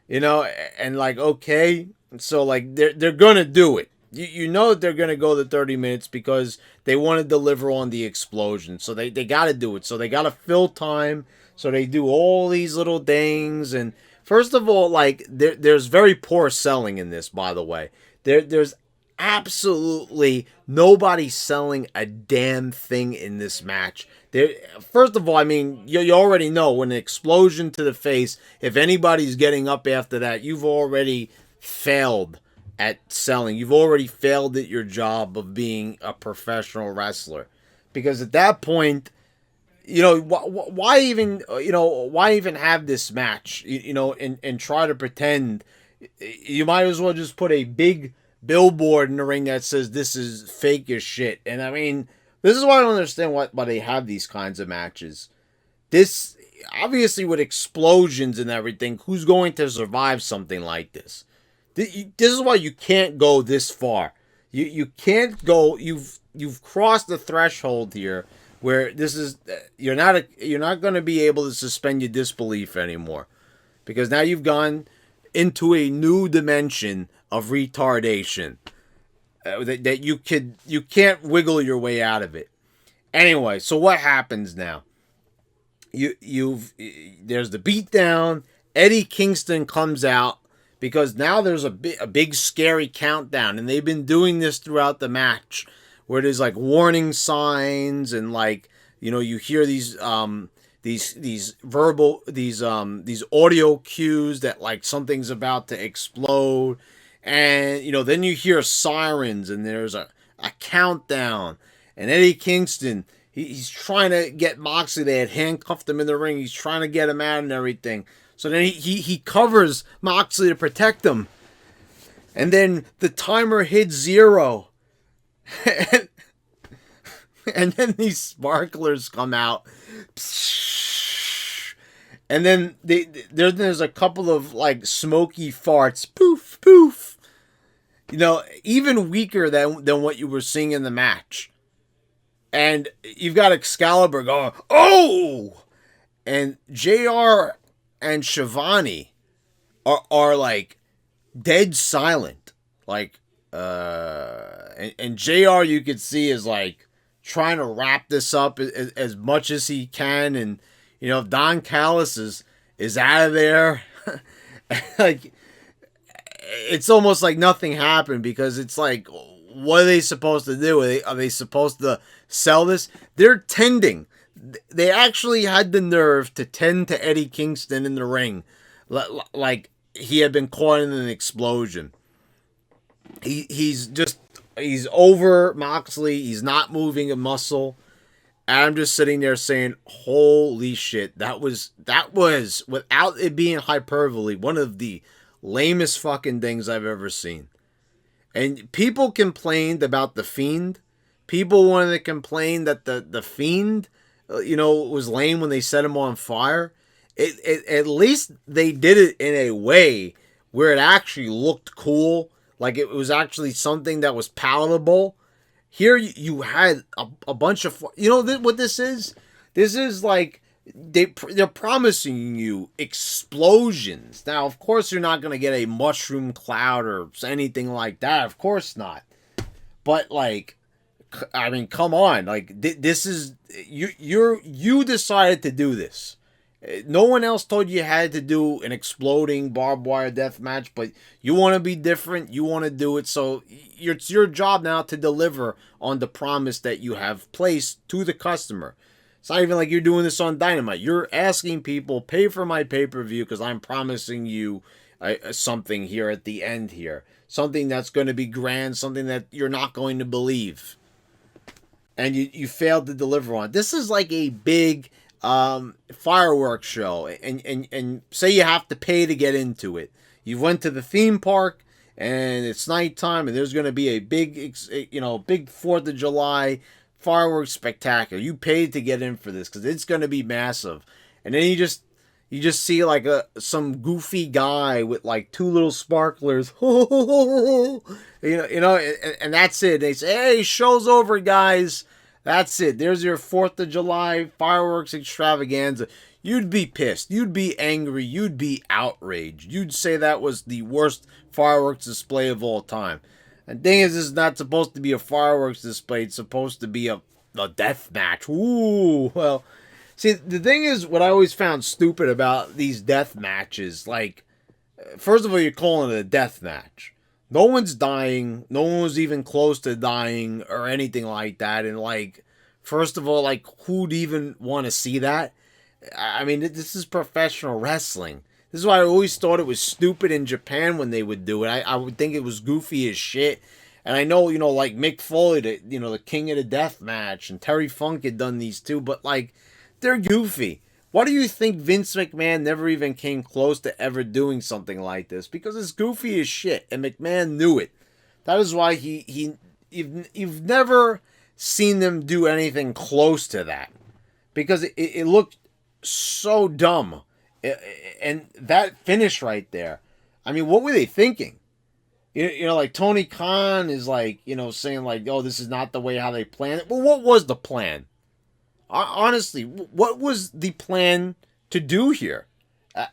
And like, okay. So like they're gonna do it. You know that they're gonna go to 30 minutes because they want to deliver on the explosion. So they gotta do it. So they gotta fill time. So they do all these little things. And first of all, like, there's very poor selling in this, by the way. There's absolutely nobody selling a damn thing in this match. First of all, I mean, you already know, when an explosion to the face, if anybody's getting up after that, you've already failed at selling. You've already failed at your job of being a professional wrestler. Because at that point, why even have this match, and try to pretend? You might as well just put a big billboard in the ring that says this is fake as shit. And I mean, this is why I don't understand why they have these kinds of matches. This, obviously, with explosions and everything, who's going to survive something like this? This is why you can't go this far. You can't go. You've crossed the threshold here where this is, you're not going to be able to suspend your disbelief anymore, because now you've gone into a new dimension of retardation that you can't wiggle your way out of it. Anyway, so what happens now? There's the beatdown. Eddie Kingston comes out because now there's a big scary countdown, and they've been doing this throughout the match, where there's like warning signs, and like, you hear these verbal, these audio cues that like something's about to explode. And then you hear sirens, and there's a countdown, and Eddie Kingston, he's trying to get Moxley. They had handcuffed him in the ring. He's trying to get him out and everything. So then he covers Moxley to protect him, and then the timer hits 0. And then these sparklers come out, and then there's a couple of like smoky farts, poof poof, even weaker than what you were seeing in the match. And you've got Excalibur going, oh, and JR and Shivani are like dead silent, like. And JR, you could see, is like trying to wrap this up as much as he can, and Don Callis is out of there. Like, it's almost like nothing happened, because it's like, what are they supposed to do? Are they supposed to sell this? They're tending. They actually had the nerve to tend to Eddie Kingston in the ring, like he had been caught in an explosion. He's over Moxley. He's not moving a muscle. And I'm just sitting there saying, holy shit, that was, without it being hyperbole, one of the lamest fucking things I've ever seen. And people complained about The Fiend. People wanted to complain that the Fiend, was lame when they set him on fire. At least they did it in a way where it actually looked cool. Like, it was actually something that was palatable. Here you had a bunch of... what this is? This is like they're promising you explosions. Now, of course, you're not gonna get a mushroom cloud or anything like that. Of course not. But like, I mean, come on. Like, this is you decided to do this. No one else told you had to do an exploding barbed wire death match, but you want to be different. You want to do it, so it's your job now to deliver on the promise that you have placed to the customer. It's not even like you're doing this on Dynamite. You're asking people, pay for my pay-per-view because I'm promising you something here at the end here. Something that's going to be grand, something that you're not going to believe. And you failed to deliver on. This is like a big fireworks show. And say you have to pay to get into it. You went to the theme park and it's nighttime and there's going to be a big 4th of July fireworks spectacular. You paid to get in for this because it's going to be massive. And then you just see like some goofy guy with like two little sparklers, and that's it. They say, "Hey, show's over, guys. That's it. There's your 4th of July fireworks extravaganza." You'd be pissed. You'd be angry. You'd be outraged. You'd say that was the worst fireworks display of all time. And thing is, this is not supposed to be a fireworks display. It's supposed to be a death match. Ooh, well. See, the thing is, what I always found stupid about these death matches, like, first of all, you're calling it a death match. No one's dying. No one was even close to dying or anything like that. And, like, first of all, like, who'd even want to see that? I mean, this is professional wrestling. This is why I always thought it was stupid in Japan when they would do it. I would think it was goofy as shit. And I know, like Mick Foley, the king of the death match, and Terry Funk had done these too, but, like, they're goofy. Why do you think Vince McMahon never even came close to ever doing something like this? Because it's goofy as shit, and McMahon knew it. That is why you've never seen them do anything close to that. Because it looked so dumb. And that finish right there, I mean, what were they thinking? Like Tony Khan is like, saying like, "Oh, this is not the way how they planned it." Well, what was the plan? Honestly, what was the plan to do here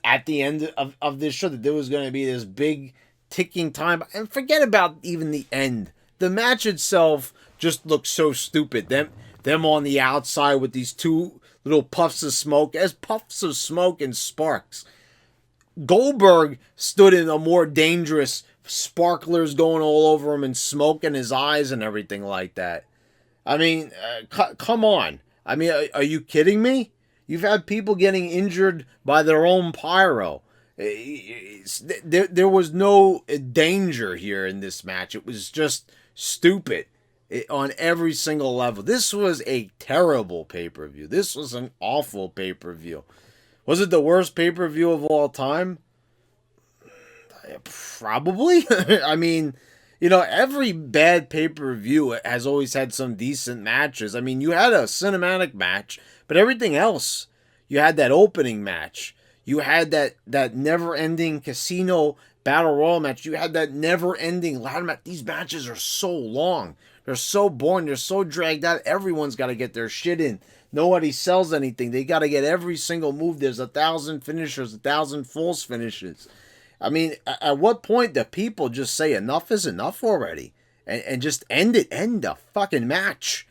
at the end of this show? That there was going to be this big ticking time. And forget about even the end. The match itself just looked so stupid. Them on the outside with these two little puffs of smoke. As puffs of smoke and sparks. Goldberg stood in a more dangerous, sparklers going all over him and smoke in his eyes and everything like that. I mean, come on. I mean, are you kidding me? You've had people getting injured by their own pyro. There was no danger here in this match. It was just stupid on every single level. This was a terrible pay-per-view. This was an awful pay-per-view. Was it the worst pay-per-view of all time? Probably. I mean, every bad pay-per-view has always had some decent matches. I mean, you had a cinematic match, but everything else, you had that opening match. You had that never-ending casino battle royal match. You had that never-ending ladder match. These matches are so long. They're so boring. They're so dragged out. Everyone's got to get their shit in. Nobody sells anything. They got to get every single move. There's 1,000 finishers, 1,000 false finishes. I mean, at what point do people just say enough is enough already? And just end it. End the fucking match.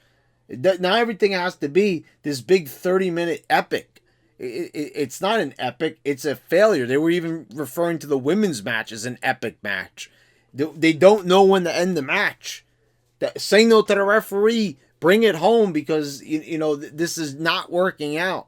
Now everything has to be this big 30-minute epic. It's not an epic. It's a failure. They were even referring to the women's match as an epic match. They don't know when to end the match. Say no to the referee. Bring it home because, this is not working out.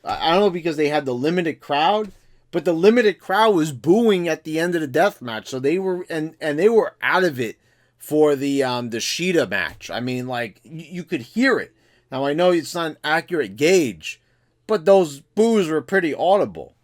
I don't know because they had the limited crowd, but the limited crowd was booing at the end of the death match. So they were, and they were out of it for the Sheeta match. I mean, like, you could hear it. Now, I know it's not an accurate gauge, but those boos were pretty audible.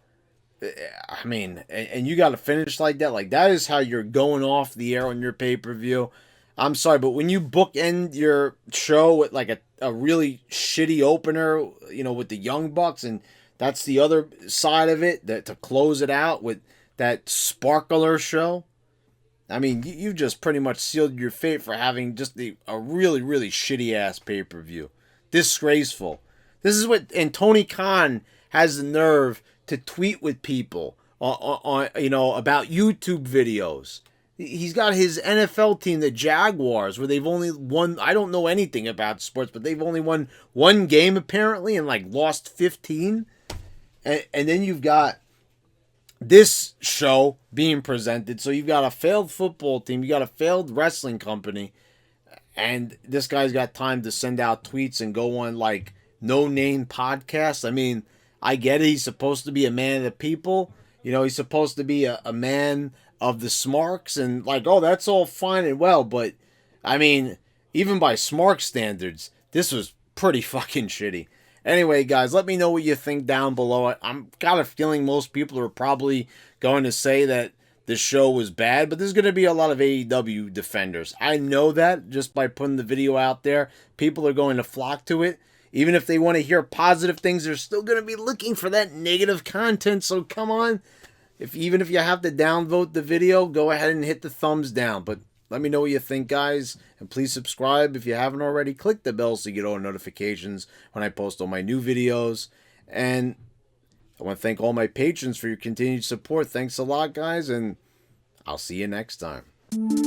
I mean, and you got to finish like that. Like, that is how you're going off the air on your pay-per-view. I'm sorry, but when you bookend your show with like a really shitty opener, with the Young Bucks, and that's the other side of it, that to close it out with that sparkler show, I mean, you just pretty much sealed your fate for having just a really, really shitty ass pay-per-view. Disgraceful. This is what, and Tony Khan has the nerve to tweet with people on about YouTube videos. He's got his NFL team, the Jaguars, where they've only won. I don't know anything about sports, but they've only won one game apparently and like lost 15. And then you've got this show being presented. So you've got a failed football team, you got a failed wrestling company, and this guy's got time to send out tweets and go on like no-name podcasts. I mean, I get it. He's supposed to be a man of the people. He's supposed to be a man of the smarks, and like, oh, that's all fine and well, but I mean, even by smark standards, this was pretty fucking shitty. Anyway, guys, let me know what you think down below. I'm got a feeling most people are probably going to say that the show was bad, but there's going to be a lot of AEW defenders. I know that just by putting the video out there. People are going to flock to it. Even if they want to hear positive things, they're still going to be looking for that negative content. So come on. Even if you have to downvote the video, go ahead and hit the thumbs down. But let me know what you think, guys. And please subscribe if you haven't already. Click the bell so you get all notifications when I post all my new videos. And I want to thank all my patrons for your continued support. Thanks a lot, guys. And I'll see you next time.